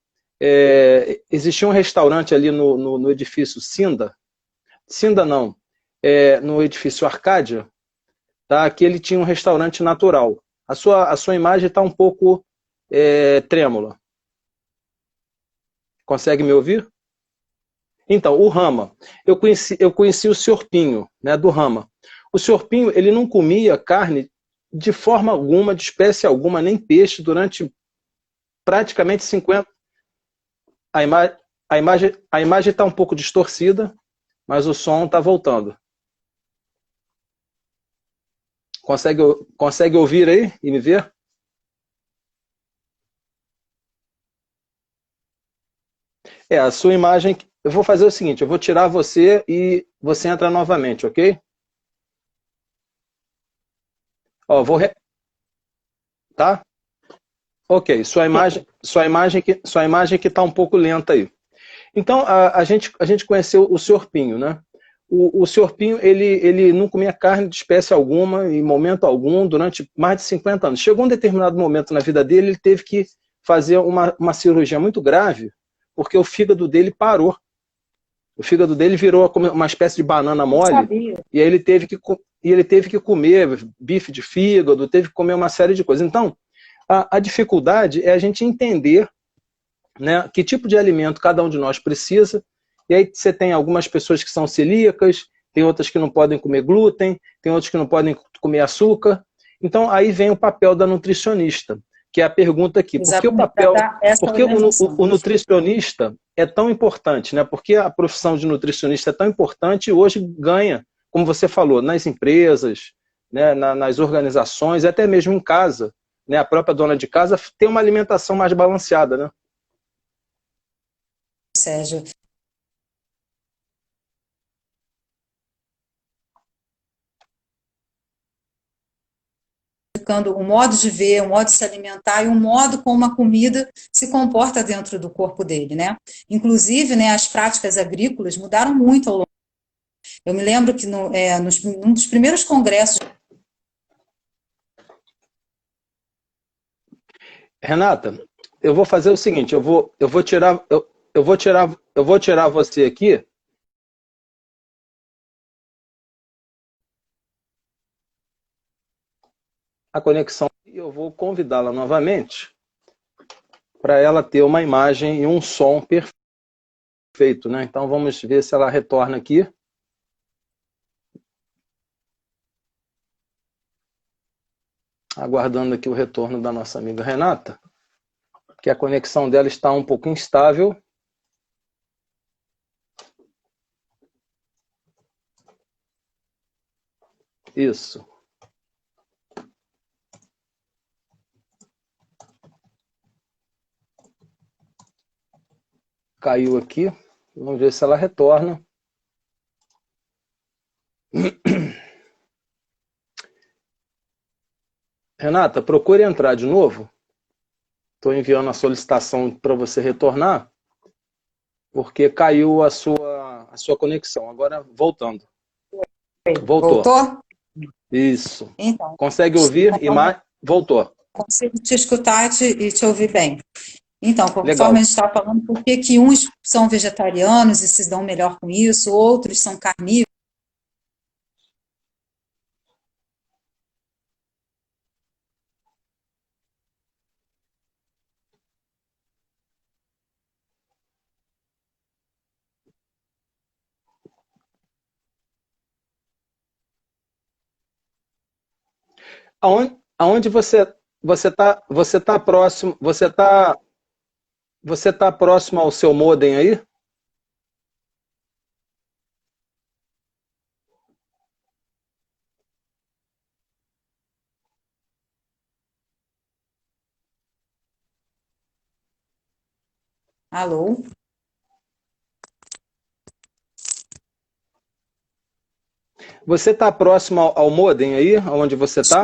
existia um restaurante ali no edifício Cinda não, no edifício Arcádia, tá? Que ele tinha um restaurante natural. A sua imagem está um pouco trêmula. Consegue me ouvir? Então, o Rama. Eu conheci o Sr. Pinho, né, do Rama. O Sr. Pinho, ele não comia carne de forma alguma, de espécie alguma, nem peixe, durante praticamente 50. A, ima... a imagem está um pouco distorcida, mas o som está voltando. Consegue ouvir aí e me ver? A sua imagem. Eu vou fazer o seguinte: eu vou tirar você e você entra novamente, ok? Ó, tá? Ok, sua imagem que está um pouco lenta aí. Então, a gente conheceu o Sr. Pinho, né? O Sr. Pinho, ele não comia carne de espécie alguma, em momento algum, durante mais de 50 anos. Chegou um determinado momento na vida dele, ele teve que fazer uma cirurgia muito grave, porque o fígado dele parou. O fígado dele virou uma espécie de banana Não mole, sabia. e aí ele teve que comer bife de fígado, teve que comer uma série de coisas. Então, a dificuldade é a gente entender, né, que tipo de alimento cada um de nós precisa. E aí você tem algumas pessoas que são celíacas, tem outras que não podem comer glúten, tem outras que não podem comer açúcar. Então aí vem o papel da nutricionista, que é a pergunta aqui: Exatamente, para dar essa por que o orientação. nutricionista é tão importante, né? Por que a profissão de nutricionista é tão importante e hoje ganha, como você falou, nas empresas, né, nas organizações, até mesmo em casa, né? A própria dona de casa tem uma alimentação mais balanceada, né? Sérgio. O modo de ver, o modo de se alimentar e o modo como a comida se comporta dentro do corpo dele, né? Inclusive, né, as práticas agrícolas mudaram muito ao longo. Eu me lembro que num dos primeiros congressos. Renata, eu vou fazer o seguinte: eu vou tirar você aqui. A conexão, e eu vou convidá-la novamente para ela ter uma imagem e um som perfeito, né? Então vamos ver se ela retorna aqui. Aguardando aqui o retorno da nossa amiga Renata, que a conexão dela está um pouco instável. Isso. Caiu aqui. Vamos ver se ela retorna. Renata, procure entrar de novo. Estou enviando a solicitação para você retornar, porque caiu a sua conexão. Agora, voltando. Voltou. Voltou? Isso. Então, Consegue ouvir? Voltou. consigo te escutar e te ouvir bem. Então, conforme a Legal. gente estava falando, por que que uns são vegetarianos e se dão melhor com isso, outros são carnívoros? Aonde você tá próximo, você tá próximo ao seu modem aí? Alô? Você está próximo ao modem aí, onde você está?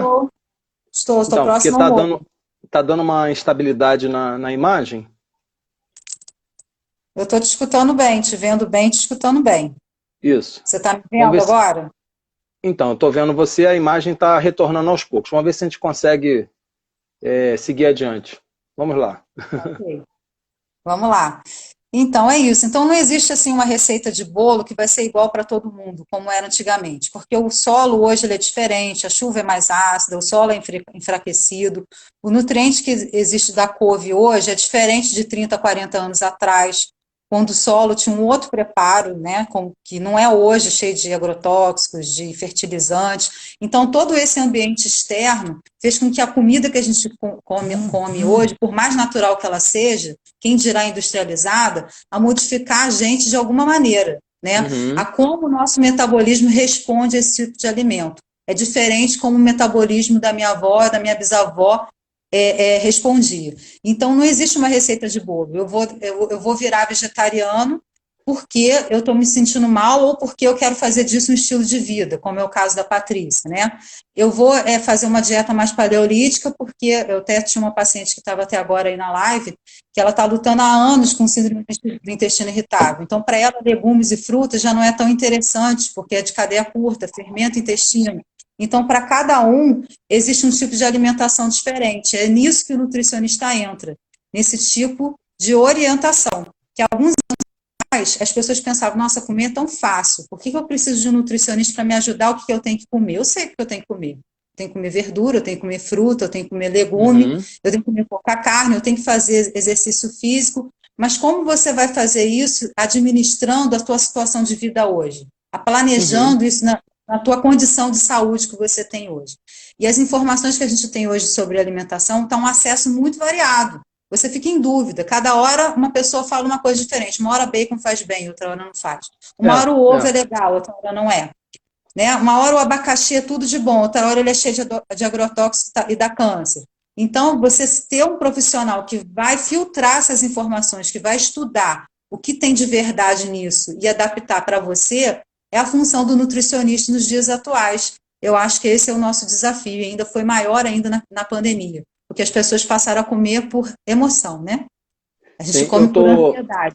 Estou Então, porque próximo ao modem. tá dando uma instabilidade na imagem. Eu estou te escutando bem, te vendo bem, te escutando bem. Isso. Você está me Vamos vendo ver se... agora? Então, eu estou vendo você, a imagem está retornando aos poucos. Vamos ver se a gente consegue seguir adiante. Vamos lá. Ok. Vamos lá. Então, é isso. Então, não existe assim uma receita de bolo que vai ser igual para todo mundo, como era antigamente, porque o solo hoje ele é diferente, a chuva é mais ácida, o solo é enfraquecido, o nutriente que existe da couve hoje é diferente de 30, 40 anos atrás, quando o solo tinha um outro preparo, né, que não é hoje cheio de agrotóxicos, de fertilizantes. Então, todo esse ambiente externo fez com que a comida que a gente come hoje, por mais natural que ela seja, quem dirá industrializada, a modificar a gente de alguma maneira, né? A Uhum. como o nosso metabolismo responde a esse tipo de alimento. É diferente como o metabolismo da minha avó, da minha bisavó respondia. Então, não existe uma receita de bolo. Eu vou virar vegetariano porque eu estou me sentindo mal ou porque eu quero fazer disso um estilo de vida, como é o caso da Patrícia, né? Eu vou fazer uma dieta mais paleolítica porque eu até tinha uma paciente que estava até agora aí na live, que ela está lutando há anos com síndrome do intestino irritável. Então, para ela, legumes e frutas já não é tão interessante, porque é de cadeia curta, fermenta o intestino. Então, para cada um, existe um tipo de alimentação diferente. É nisso que o nutricionista entra, nesse tipo de orientação. Que alguns anos atrás, as pessoas pensavam, nossa, comer é tão fácil, por que eu preciso de um nutricionista para me ajudar o que eu tenho que comer? Eu sei o que eu tenho que comer. Eu tenho que comer verdura, eu tenho que comer fruta, eu tenho que comer legume, Uhum. eu tenho que comer pouca carne, eu tenho que fazer exercício físico. Mas como você vai fazer isso administrando a tua situação de vida hoje? Uhum. Planejando isso na tua condição de saúde que você tem hoje. E as informações que a gente tem hoje sobre alimentação estão um acesso muito variado. Você fica em dúvida. Cada hora uma pessoa fala uma coisa diferente. Uma hora bacon faz bem, outra hora não faz. Uma hora o ovo é legal, outra hora não é. Né? Uma hora o abacaxi é tudo de bom, outra hora ele é cheio de agrotóxicos e dá câncer. Então, você ter um profissional que vai filtrar essas informações, que vai estudar o que tem de verdade nisso e adaptar para você, é a função do nutricionista nos dias atuais. Eu acho que esse é o nosso desafio, e ainda foi maior ainda na pandemia, porque as pessoas passaram a comer por emoção, né? A gente Sim, come por ansiedade.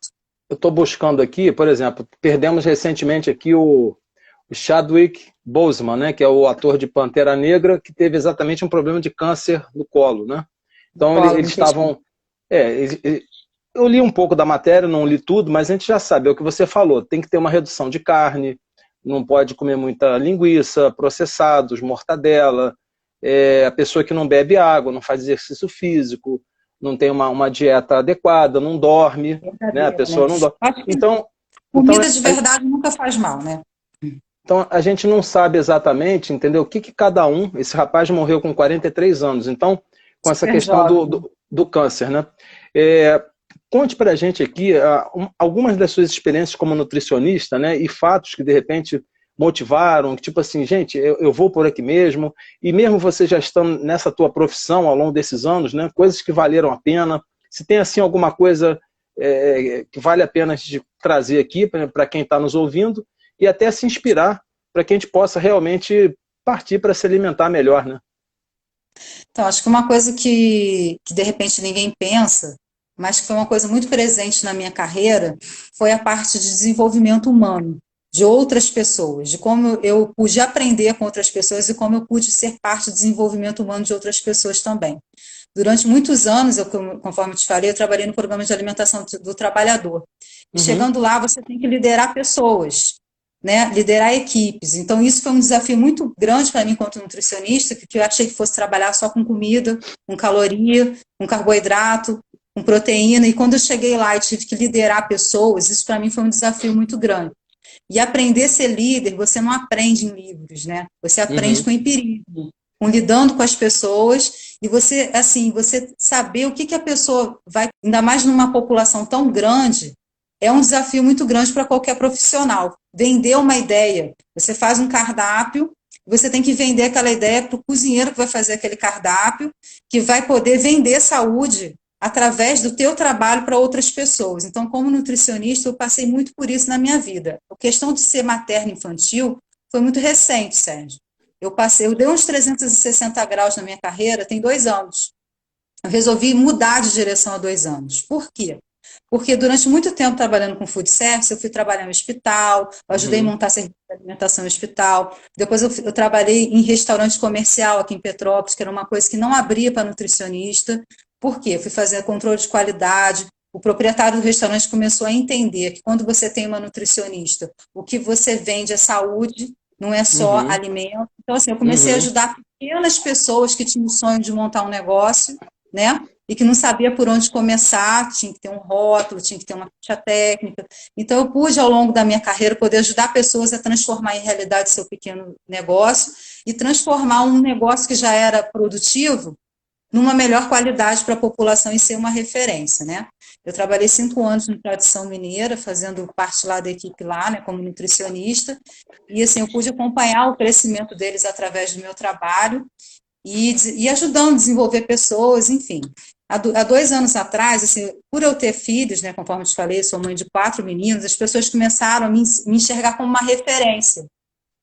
eu tô buscando aqui, por exemplo, perdemos recentemente aqui o Chadwick Boseman, né, que é o ator de Pantera Negra, que teve exatamente um problema de câncer no colo, né? Então Colo no eles intestino. estavam, eu li um pouco da matéria, não li tudo, mas a gente já sabe, é o que você falou, tem que ter uma redução de carne, não pode comer muita linguiça, processados, mortadela, a pessoa que não bebe água, não faz exercício físico, não tem uma dieta adequada, não dorme, né? A Verdadeira, né? pessoa não dorme. Acho que Então, então comida de verdade nunca faz mal, né? então a gente não sabe exatamente, entendeu? O que cada um. Esse rapaz morreu com 43 anos, então, com essa Super questão jovem. do câncer, né? Conte pra gente aqui algumas das suas experiências como nutricionista, né? E fatos que de repente motivaram, que tipo assim, gente, eu vou por aqui mesmo, e mesmo você já estando nessa tua profissão ao longo desses anos, né? Coisas que valeram a pena. Se tem assim alguma coisa que vale a pena a gente trazer aqui para quem está nos ouvindo, e até se inspirar para que a gente possa realmente partir para se alimentar melhor, né? Então, acho que uma coisa que de repente ninguém pensa, mas que foi uma coisa muito presente na minha carreira, foi a parte de desenvolvimento humano, de outras pessoas, de como eu pude aprender com outras pessoas e como eu pude ser parte do desenvolvimento humano de outras pessoas também. Durante muitos anos, conforme eu te falei, eu trabalhei no programa de alimentação do trabalhador. E Uhum. chegando lá, você tem que liderar pessoas, né? Liderar equipes. Então, isso foi um desafio muito grande para mim, enquanto nutricionista, que eu achei que fosse trabalhar só com comida, com caloria, com carboidrato, com proteína. E quando eu cheguei lá e tive que liderar pessoas, isso para mim foi um desafio muito grande. E aprender a ser líder, você não aprende em livros, né? Você aprende Uhum. com empirismo, com lidando com as pessoas, e você, assim, você saber o que a pessoa vai, ainda mais numa população tão grande, é um desafio muito grande para qualquer profissional. Vender uma ideia. Você faz um cardápio, você tem que vender aquela ideia para o cozinheiro que vai fazer aquele cardápio, que vai poder vender saúde através do teu trabalho para outras pessoas. Então, como nutricionista, eu passei muito por isso na minha vida. A questão de ser materno infantil foi muito recente, Sérgio. Eu dei uns 360 graus na minha carreira, tem 2 anos. Eu resolvi mudar de direção há 2 anos. Por quê? Porque durante muito tempo trabalhando com food service, eu fui trabalhar no hospital, eu ajudei a montar serviço de alimentação no hospital. Depois eu trabalhei em restaurante comercial aqui em Petrópolis, que era uma coisa que não abria para nutricionista. Por quê? Eu fui fazer controle de qualidade. O proprietário do restaurante começou a entender que quando você tem uma nutricionista, o que você vende é saúde, não é só alimento. Então, assim, eu comecei a ajudar pequenas pessoas que tinham o sonho de montar um negócio, né? E que não sabia por onde começar, tinha que ter um rótulo, tinha que ter uma ficha técnica. Então, eu pude, ao longo da minha carreira, poder ajudar pessoas a transformar em realidade seu pequeno negócio e transformar um negócio que já era produtivo numa melhor qualidade para a população e ser uma referência, né? Eu trabalhei 5 anos no Tradição Mineira, fazendo parte lá da equipe lá, né, como nutricionista, e assim, eu pude acompanhar o crescimento deles através do meu trabalho e ajudando a desenvolver pessoas, enfim. Há 2 anos atrás, assim, por eu ter filhos, né, conforme eu te falei, sou mãe de 4 meninos, as pessoas começaram a me enxergar como uma referência.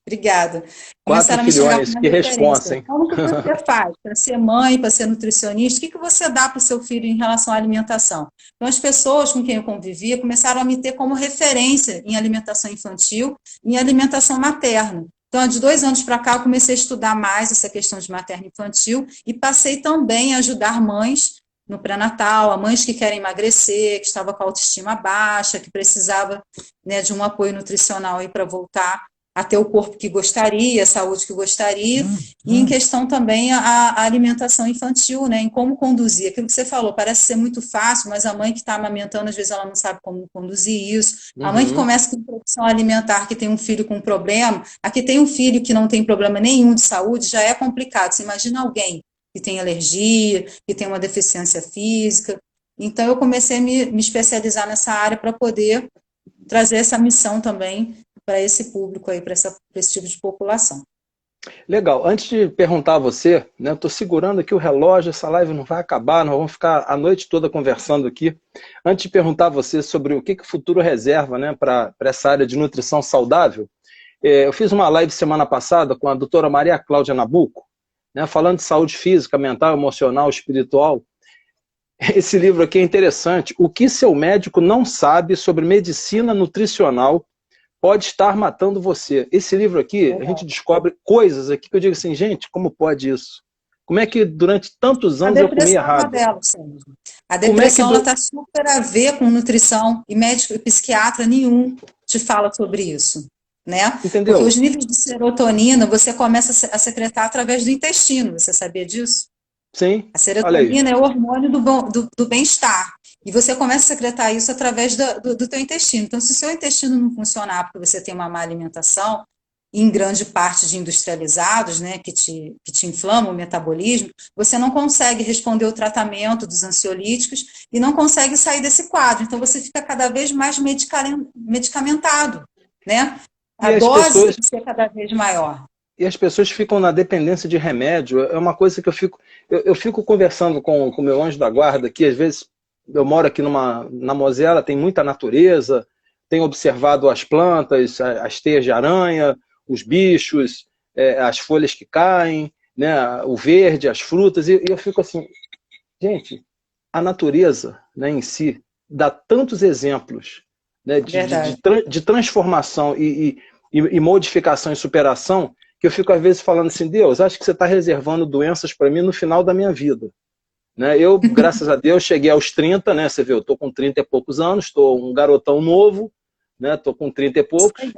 Obrigada. 4 filhões, que responsa, hein? Como que você faz para ser mãe, para ser nutricionista? O que você dá para o seu filho em relação à alimentação? Então, as pessoas com quem eu convivia começaram a me ter como referência em alimentação infantil e em alimentação materna. Então, de 2 anos para cá, eu comecei a estudar mais essa questão de materno-infantil e passei também a ajudar mães no pré-natal, a mães que querem emagrecer, que estavam com a autoestima baixa, que precisava, né, de um apoio nutricional para voltar a ter o corpo que gostaria, a saúde que gostaria, e em questão também a alimentação infantil, né, em como conduzir. Aquilo que você falou, parece ser muito fácil, mas a mãe que está amamentando, às vezes ela não sabe como conduzir isso. A mãe que começa com introdução alimentar, que tem um filho com problema, aqui tem um filho que não tem problema nenhum de saúde, já é complicado. Você imagina alguém que tem alergia, que tem uma deficiência física. Então, eu comecei a me especializar nessa área para poder trazer essa missão também para esse público aí, para esse tipo de população. Legal. Antes de perguntar a você, né, eu estou segurando aqui o relógio, essa live não vai acabar, nós vamos ficar a noite toda conversando aqui. Antes de perguntar a você sobre o que o futuro reserva, né, para essa área de nutrição saudável, eu fiz uma live semana passada com a doutora Maria Cláudia Nabuco, né, falando de saúde física, mental, emocional, espiritual. Esse livro aqui é interessante. O que seu médico não sabe sobre medicina nutricional pode estar matando você. Esse livro aqui, a gente descobre coisas aqui que eu digo assim, gente, como pode isso? Como é que durante tantos anos eu comi errado? A depressão ela está super a ver com nutrição, e médico e psiquiatra nenhum te fala sobre isso, né? Entendeu? Porque os níveis de serotonina você começa a secretar através do intestino, você sabia disso? Sim. A serotonina é o hormônio do bem-estar. E você começa a secretar isso através do teu intestino. Então, se o seu intestino não funcionar porque você tem uma má alimentação, em grande parte de industrializados, né, que te inflamam o metabolismo, você não consegue responder o tratamento dos ansiolíticos e não consegue sair desse quadro. Então, você fica cada vez mais medicamentado, né? A dose tem que ser cada vez maior. E as pessoas ficam na dependência de remédio. É uma coisa que eu fico conversando com o meu anjo da guarda, que às vezes eu moro aqui na Mosela, tem muita natureza, tenho observado as plantas, as teias de aranha, os bichos, as folhas que caem, né, o verde, as frutas, e eu fico assim, gente, a natureza, né, em si dá tantos exemplos, né, de transformação e modificação e superação, que eu fico às vezes falando assim, Deus, acho que você está reservando doenças para mim no final da minha vida. Né? Eu, graças a Deus, cheguei aos 30, né? Você vê, eu estou com 30 e poucos anos, estou um garotão novo, né? Estou com 30 e poucos.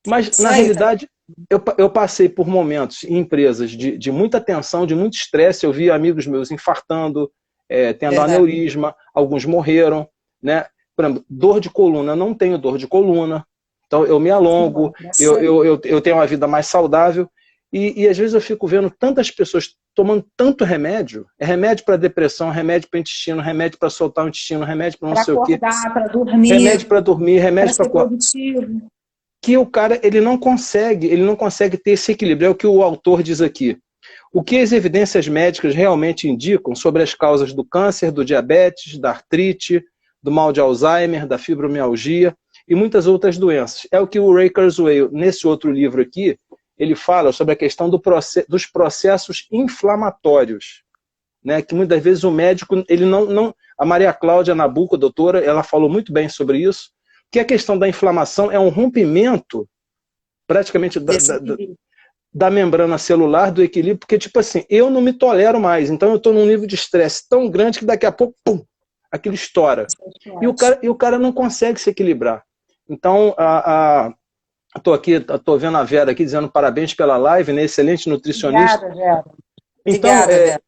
Mas, na realidade, eu passei por momentos em empresas de muita tensão, de muito estresse. Eu vi amigos meus infartando, tendo aneurisma, alguns morreram. Né? Por exemplo, dor de coluna, eu não tenho dor de coluna. Então, eu me alongo, eu tenho uma vida mais saudável. E às vezes eu fico vendo tantas pessoas tomando tanto remédio, remédio para depressão, remédio para intestino, remédio para soltar o intestino, remédio para não sei o quê. Para dormir. Remédio para dormir, remédio para que o cara ele não consegue ter esse equilíbrio. É o que o autor diz aqui. O que as evidências médicas realmente indicam sobre as causas do câncer, do diabetes, da artrite, do mal de Alzheimer, da fibromialgia e muitas outras doenças. É o que o Ray Kurzweil, nesse outro livro aqui, ele fala sobre a questão dos processos inflamatórios, né? Que muitas vezes o médico, ele não... A Maria Cláudia Nabuco, a doutora, ela falou muito bem sobre isso, que a questão da inflamação é um rompimento praticamente da membrana celular, do equilíbrio, porque, tipo assim, eu não me tolero mais, então eu estou num nível de estresse tão grande que daqui a pouco, pum, aquilo estoura. E o cara não consegue se equilibrar. Então, estou vendo a Vera aqui dizendo parabéns pela live, né? Excelente nutricionista. Obrigada, Vera. Então, Obrigada, Vera.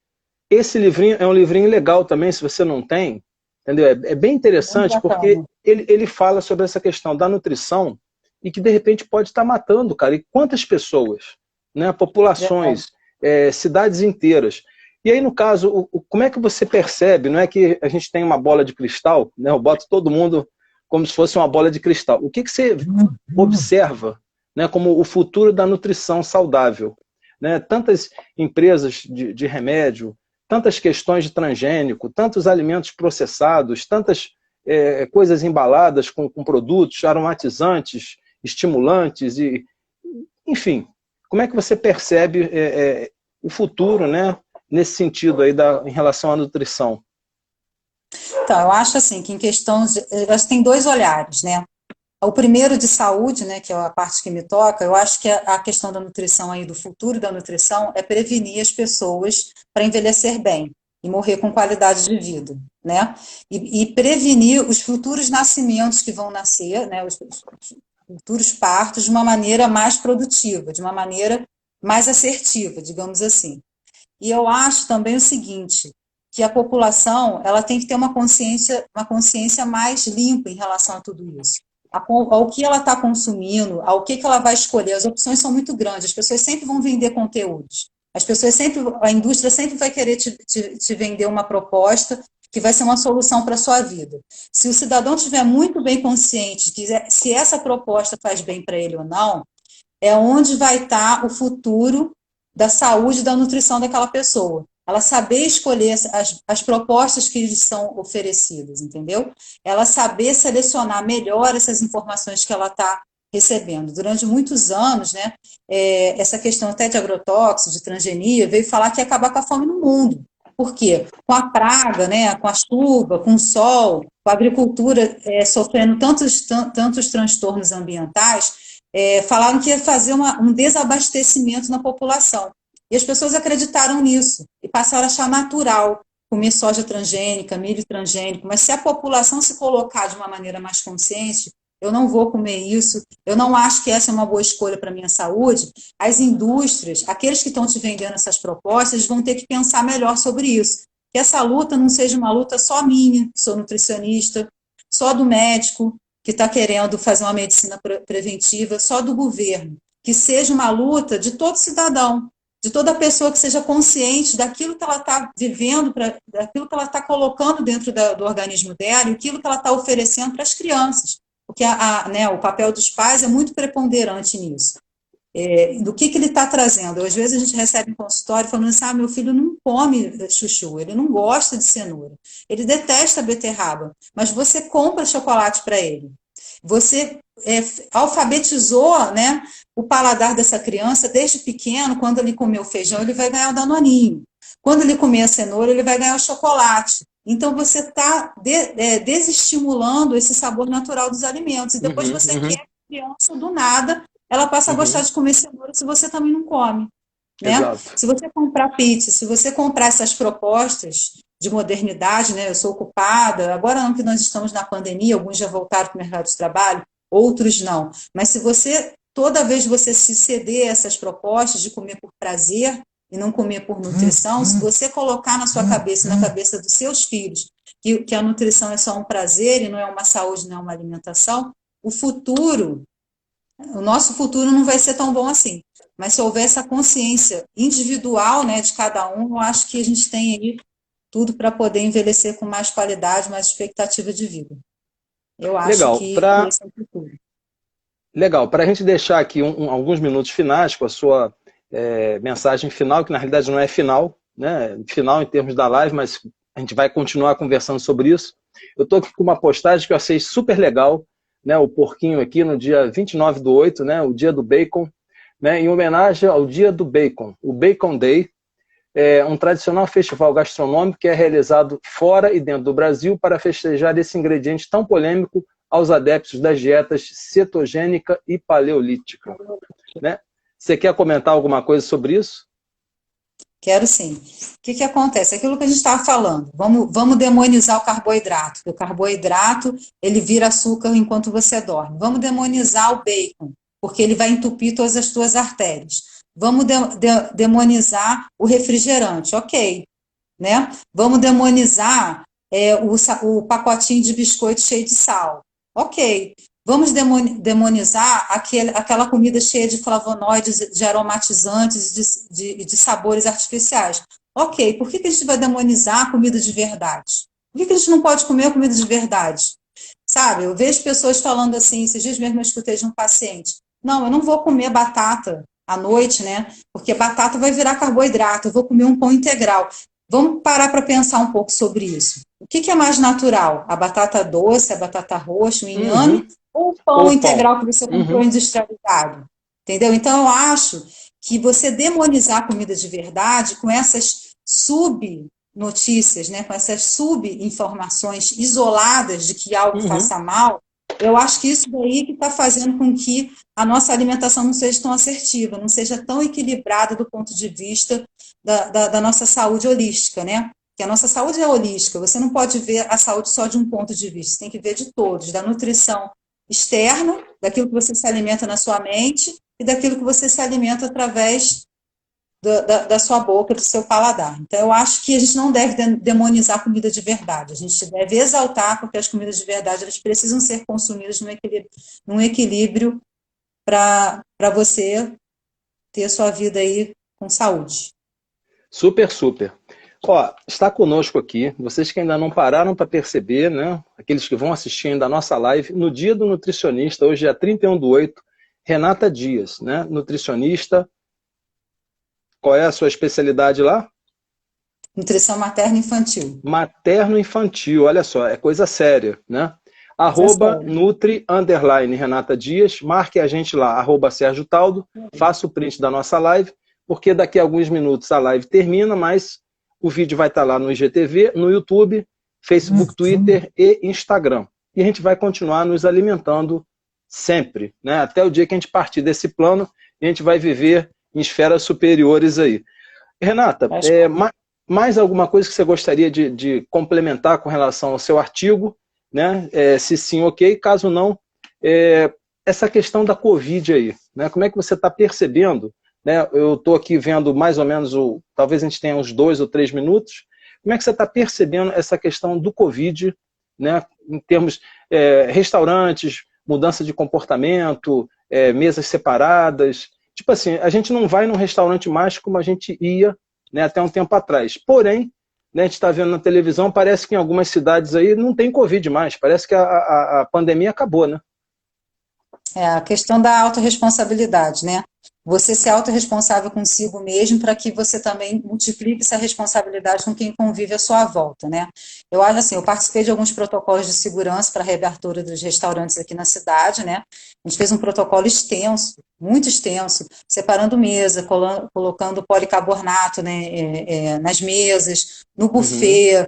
esse livrinho é um livrinho legal também, se você não tem, entendeu? É bem interessante, porque ele fala sobre essa questão da nutrição e que, de repente, pode estar matando, cara. E quantas pessoas, né? Populações, cidades inteiras. E aí, no caso, como é que você percebe? Não é que a gente tem uma bola de cristal, né? Eu boto todo mundo como se fosse uma bola de cristal. O que você observa, né, como o futuro da nutrição saudável? Né? Tantas empresas de remédio, tantas questões de transgênico, tantos alimentos processados, tantas coisas embaladas com produtos aromatizantes, estimulantes, enfim. Como é que você percebe o futuro, né, nesse sentido aí em relação à nutrição? Então, eu acho assim, que em questão tem dois olhares, né? O primeiro de saúde, né, que é a parte que me toca, eu acho que a questão da nutrição aí, do futuro da nutrição, é prevenir as pessoas para envelhecer bem e morrer com qualidade de vida, né? E prevenir os futuros nascimentos que vão nascer, né, os futuros partos, de uma maneira mais produtiva, de uma maneira mais assertiva, digamos assim. E eu acho também o seguinte, que a população ela tem que ter uma consciência mais limpa em relação a tudo isso. Ao que ela está consumindo, ao que ela vai escolher. As opções são muito grandes, as pessoas sempre vão vender conteúdos. A indústria sempre vai querer te vender uma proposta que vai ser uma solução para a sua vida. Se o cidadão estiver muito bem consciente de que se essa proposta faz bem para ele ou não, é onde vai estar o futuro da saúde e da nutrição daquela pessoa. Ela saber escolher as propostas que lhes são oferecidas, entendeu? Ela saber selecionar melhor essas informações que ela está recebendo. Durante muitos anos, né, essa questão até de agrotóxico, de transgenia, veio falar que ia acabar com a fome no mundo. Por quê? Com a praga, né, com a chuva, com o sol, com a agricultura sofrendo tantos transtornos ambientais, falaram que ia fazer um desabastecimento na população. E as pessoas acreditaram nisso e passaram a achar natural comer soja transgênica, milho transgênico, mas se a população se colocar de uma maneira mais consciente, eu não vou comer isso, eu não acho que essa é uma boa escolha para a minha saúde, as indústrias, aqueles que estão te vendendo essas propostas, vão ter que pensar melhor sobre isso. Que essa luta não seja uma luta só minha, que sou nutricionista, só do médico, que está querendo fazer uma medicina preventiva, só do governo, que seja uma luta de todo cidadão, de toda pessoa que seja consciente daquilo que ela está vivendo, daquilo que ela está colocando dentro do organismo dela e aquilo que ela está oferecendo para as crianças. Porque o papel dos pais é muito preponderante nisso. Do que ele está trazendo. Às vezes a gente recebe em consultório falando assim, meu filho não come chuchu, ele não gosta de cenoura, ele detesta beterraba, mas você compra chocolate para ele. Você alfabetizou, né, o paladar dessa criança desde pequeno. Quando ele comer o feijão, ele vai ganhar o danoninho. Quando ele comer a cenoura, ele vai ganhar o chocolate. Então, você está desestimulando esse sabor natural dos alimentos. E depois você quer que a criança, do nada, ela passa a gostar de comer cenoura se você também não come. Né? Se você comprar pizza, se você comprar essas propostas de modernidade, né? Eu sou ocupada, agora não que nós estamos na pandemia, alguns já voltaram para o mercado de trabalho, outros não. Mas se você, toda vez você se ceder a essas propostas de comer por prazer e não comer por nutrição, se você colocar na sua cabeça e na cabeça dos seus filhos que a nutrição é só um prazer e não é uma saúde, não é uma alimentação, o nosso futuro não vai ser tão bom assim. Mas se houver essa consciência individual, né, de cada um, eu acho que a gente tem aí tudo para poder envelhecer com mais qualidade, mais expectativa de vida. Eu acho que esse é o futuro. Legal, para a gente deixar aqui alguns minutos finais com a sua mensagem final, que na realidade não é final, né? Final em termos da live, mas a gente vai continuar conversando sobre isso. Eu estou aqui com uma postagem que eu achei super legal, né? O porquinho aqui no dia 29/8, né? O dia do bacon, né? Em homenagem ao dia do bacon, o Bacon Day, é um tradicional festival gastronômico que é realizado fora e dentro do Brasil para festejar esse ingrediente tão polêmico aos adeptos das dietas cetogênica e paleolítica, né? Você quer comentar alguma coisa sobre isso? Quero sim. O que acontece? Aquilo que a gente estava falando, vamos demonizar o carboidrato, porque o carboidrato ele vira açúcar enquanto você dorme. Vamos demonizar o bacon, porque ele vai entupir todas as tuas artérias. Vamos demonizar o refrigerante, ok, né? Vamos demonizar o pacotinho de biscoito cheio de sal, ok. Vamos demonizar aquela comida cheia de flavonoides, de aromatizantes, de sabores artificiais. Ok, por que a gente vai demonizar a comida de verdade? Por que a gente não pode comer a comida de verdade? Sabe, eu vejo pessoas falando assim, esses dias mesmo eu escutei de um paciente, não, eu não vou comer batata à noite, né? Porque batata vai virar carboidrato, eu vou comer um pão integral. Vamos parar para pensar um pouco sobre isso. O que é mais natural? A batata doce, a batata roxa, o inhame, ou o pão integral que você comprou industrializado? Entendeu? Então, eu acho que você demonizar a comida de verdade com essas subnotícias, né, com essas subinformações isoladas de que algo faça mal, eu acho que isso daí que está fazendo com que a nossa alimentação não seja tão assertiva, não seja tão equilibrada do ponto de vista da nossa saúde holística, né? Que a nossa saúde é holística, você não pode ver a saúde só de um ponto de vista, você tem que ver de todos, da nutrição externa, daquilo que você se alimenta na sua mente e daquilo que você se alimenta através da sua boca, do seu paladar. Então, eu acho que a gente não deve demonizar a comida de verdade, a gente deve exaltar, porque as comidas de verdade elas precisam ser consumidas num equilíbrio para você ter a sua vida aí com saúde. Super, super. Ó, está conosco aqui, vocês que ainda não pararam para perceber, né? Aqueles que vão assistir ainda a nossa live, no dia do nutricionista, hoje é 31/8, Renata Dias, né? Nutricionista. Qual é a sua especialidade lá? Nutrição materno-infantil. Materno-infantil, olha só, é coisa séria, né? @nutri_Renata Dias, marque a gente lá, @Sérgio Taldo, faça o print da nossa live, porque daqui a alguns minutos a live termina, mas o vídeo vai estar lá no IGTV, no YouTube, Facebook, Twitter e Instagram. E a gente vai continuar nos alimentando sempre, né? Até o dia que a gente partir desse plano, a gente vai viver em esferas superiores aí. Renata, mais alguma coisa que você gostaria de complementar com relação ao seu artigo, né? Se sim, ok. Caso não, essa questão da Covid aí, né? Como é que você está percebendo? Né? Eu estou aqui vendo mais ou menos, talvez a gente tenha uns 2 ou 3 minutos. Como é que você está percebendo essa questão do Covid, né? Em termos restaurantes, mudança de comportamento, mesas separadas? Tipo assim, a gente não vai num restaurante mais como a gente ia, né, até um tempo atrás. Porém, né, a gente está vendo na televisão, parece que em algumas cidades aí não tem Covid mais. Parece que a pandemia acabou, né? A questão da autorresponsabilidade, né? Você ser autorresponsável consigo mesmo para que você também multiplique essa responsabilidade com quem convive à sua volta, né? Eu acho assim, eu participei de alguns protocolos de segurança para a reabertura dos restaurantes aqui na cidade, né? A gente fez um protocolo extenso, muito extenso, separando mesa, colocando policarbonato, né, nas mesas, no buffet,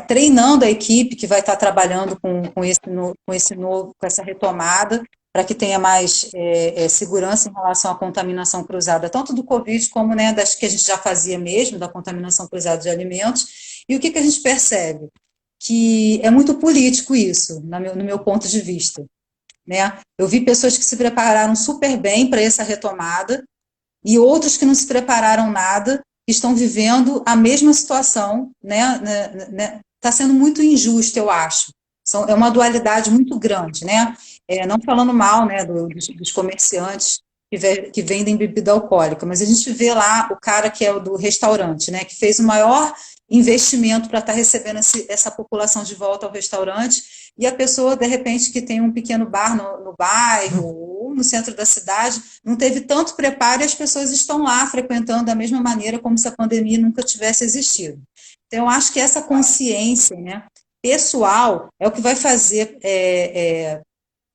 treinando a equipe que vai estar trabalhando com essa retomada, para que tenha mais segurança em relação à contaminação cruzada, tanto do Covid como, né, das que a gente já fazia mesmo, da contaminação cruzada de alimentos. E o que a gente percebe? Que é muito político isso, no meu ponto de vista. Né? Eu vi pessoas que se prepararam super bem para essa retomada e outros que não se prepararam nada, que estão vivendo a mesma situação, né? Tá sendo muito injusto, eu acho. É uma dualidade muito grande, né? Não falando mal, né, dos comerciantes que vendem bebida alcoólica, mas a gente vê lá o cara que é o do restaurante, né, que fez o maior investimento para estar recebendo essa população de volta ao restaurante, e a pessoa, de repente, que tem um pequeno bar no bairro, no centro da cidade, não teve tanto preparo e as pessoas estão lá frequentando da mesma maneira como se a pandemia nunca tivesse existido. Então, eu acho que essa consciência, né, pessoal é o que vai fazer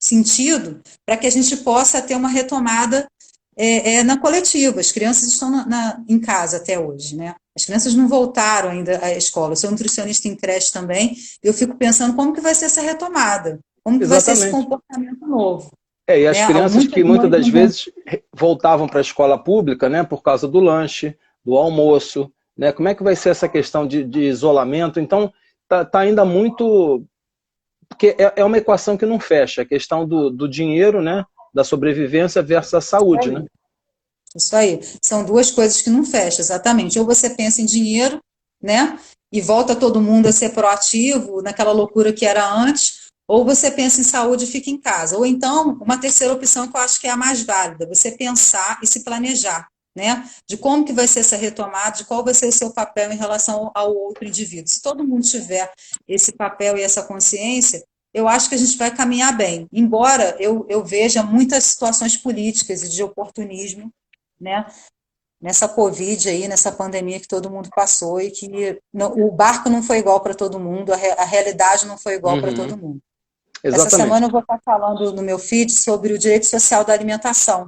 sentido para que a gente possa ter uma retomada na coletiva. As crianças estão em casa até hoje, né? As crianças não voltaram ainda à escola. Eu sou nutricionista em creche também, e eu fico pensando como que vai ser essa retomada, como que vai ser esse comportamento novo. E as crianças que muitas das vezes voltavam para a escola pública, né, por causa do lanche, do almoço, né? Como é que vai ser essa questão de isolamento? Então, tá ainda muito... Porque é uma equação que não fecha, a questão do dinheiro, né, da sobrevivência versus a saúde, né? Isso aí. São duas coisas que não fecham, exatamente. Ou você pensa em dinheiro, né, e volta todo mundo a ser proativo, naquela loucura que era antes, ou você pensa em saúde e fica em casa. Ou então, uma terceira opção que eu acho que é a mais válida, você pensar e se planejar, né, de como que vai ser essa retomada, de qual vai ser o seu papel em relação ao outro indivíduo. Se todo mundo tiver esse papel e essa consciência, eu acho que a gente vai caminhar bem. Embora eu veja muitas situações políticas e de oportunismo, né, nessa Covid aí, nessa pandemia que todo mundo passou e que o barco não foi igual para todo mundo, a realidade não foi igual para todo mundo. Exatamente. Essa semana eu vou estar falando no meu feed sobre o direito social da alimentação.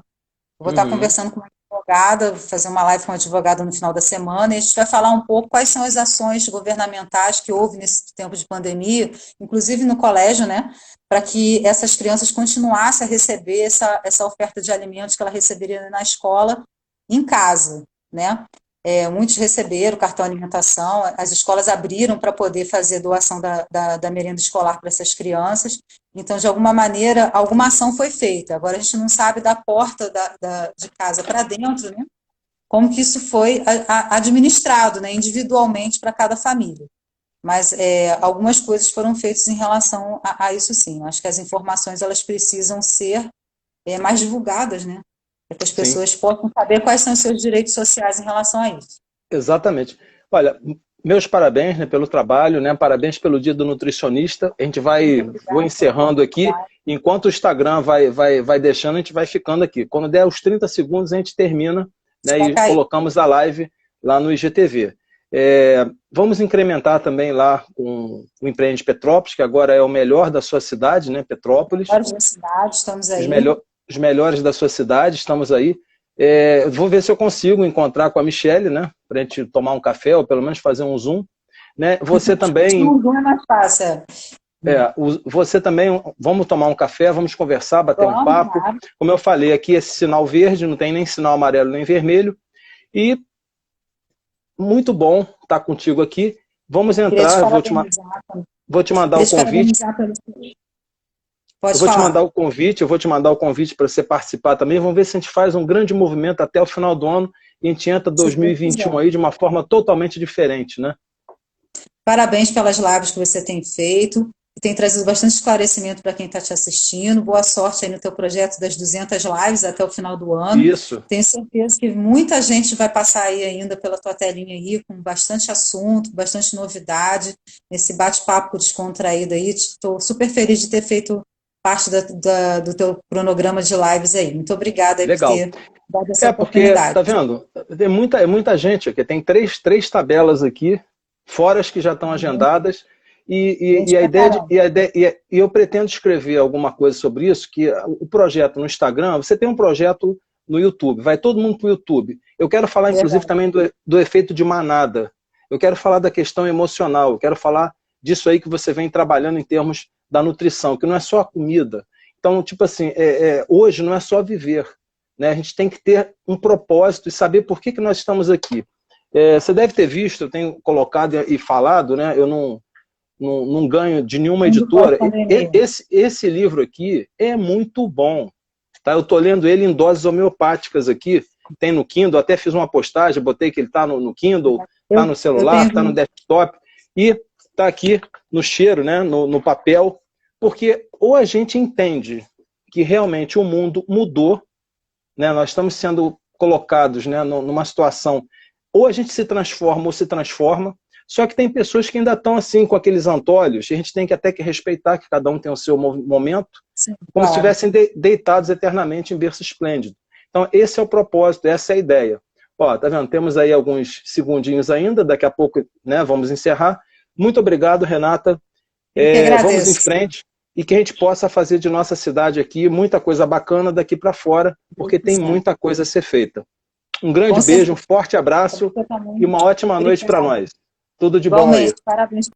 Eu vou estar conversando com uma advogada, vou fazer uma live com uma advogada no final da semana, e a gente vai falar um pouco quais são as ações governamentais que houve nesse tempo de pandemia, inclusive no colégio, né, para que essas crianças continuassem a receber essa oferta de alimentos que ela receberia na escola, em casa, né? Muitos receberam cartão alimentação, as escolas abriram para poder fazer doação da merenda escolar para essas crianças, então, de alguma maneira, alguma ação foi feita. Agora, a gente não sabe da porta de casa para dentro, né, como que isso foi administrado, né, individualmente para cada família. Mas algumas coisas foram feitas em relação a isso, sim. Eu acho que as informações elas precisam ser mais divulgadas, né, para que as pessoas possam saber quais são os seus direitos sociais em relação a isso. Exatamente. Olha, meus parabéns, né, pelo trabalho, né, parabéns pelo Dia do Nutricionista. A gente vou encerrando aqui. Enquanto o Instagram vai deixando, a gente vai ficando aqui. Quando der os 30 segundos, a gente termina, né, e colocamos a live lá no IGTV. Vamos incrementar também lá com o Empreende Petrópolis, que agora é o melhor da sua cidade, né, Petrópolis. Melhores da cidade, estamos aí. Os melhores da sua cidade, estamos aí. Vou ver se eu consigo encontrar com a Michele, né, para a gente tomar um café, ou pelo menos fazer um Zoom. Né? Você também... Um Zoom é mais fácil. Você também, vamos tomar um café, vamos conversar, bater um papo. Como eu falei, aqui esse sinal verde, não tem nem sinal amarelo nem vermelho. E muito bom estar contigo aqui. Vamos entrar, vou te mandar o convite. Eu vou te mandar o convite para você participar também. Vamos ver se a gente faz um grande movimento até o final do ano e a gente entra 2021 aí de uma forma totalmente diferente, né? Parabéns pelas lives que você tem feito. Tem trazido bastante esclarecimento para quem está te assistindo. Boa sorte aí no teu projeto das 200 lives até o final do ano. Isso. Tenho certeza que muita gente vai passar aí ainda pela tua telinha aí, com bastante assunto, bastante novidade, nesse bate-papo descontraído aí. Estou super feliz de ter feito parte do teu cronograma de lives aí. Muito obrigada aí por ter dado essa oportunidade. Tá vendo? Tem muita gente aqui. Tem três tabelas aqui, fora as que já estão agendadas. E eu pretendo escrever alguma coisa sobre isso, que o projeto no Instagram, você tem um projeto no YouTube, vai todo mundo para o YouTube. Eu quero falar, inclusive, também do efeito de manada. Eu quero falar da questão emocional, eu quero falar disso aí que você vem trabalhando em termos da nutrição, que não é só a comida. Então, tipo assim, hoje não é só viver, né? A gente tem que ter um propósito e saber por que nós estamos aqui. Você deve ter visto, eu tenho colocado e falado, né? Eu não ganho de nenhuma editora. Esse livro aqui é muito bom. Tá? Eu estou lendo ele em doses homeopáticas aqui. Tem no Kindle, até fiz uma postagem, botei que ele está no Kindle, está no celular, está no desktop. E está aqui no cheiro, né? no papel. Porque ou a gente entende que realmente o mundo mudou, né? Nós estamos sendo colocados, né, numa situação, ou a gente se transforma ou se transforma, Só que tem pessoas que ainda estão assim, com aqueles antolhos, e a gente tem que até que respeitar que cada um tem o seu momento, Sim, como se claro. estivessem deitados eternamente em berço esplêndido. Então, esse é o propósito, essa é a ideia. Ó, tá vendo? Temos aí alguns segundinhos ainda, daqui a pouco, né, vamos encerrar. Muito obrigado, Renata. Eu que Vamos em agradeço. frente e que a gente possa fazer de nossa cidade aqui muita coisa bacana daqui para fora, porque tem muita coisa a ser feita. Um grande Com beijo, um certeza. forte abraço Você também. e uma ótima noite para Obrigada. nós. Tudo de bom aí. Igualmente, parabéns.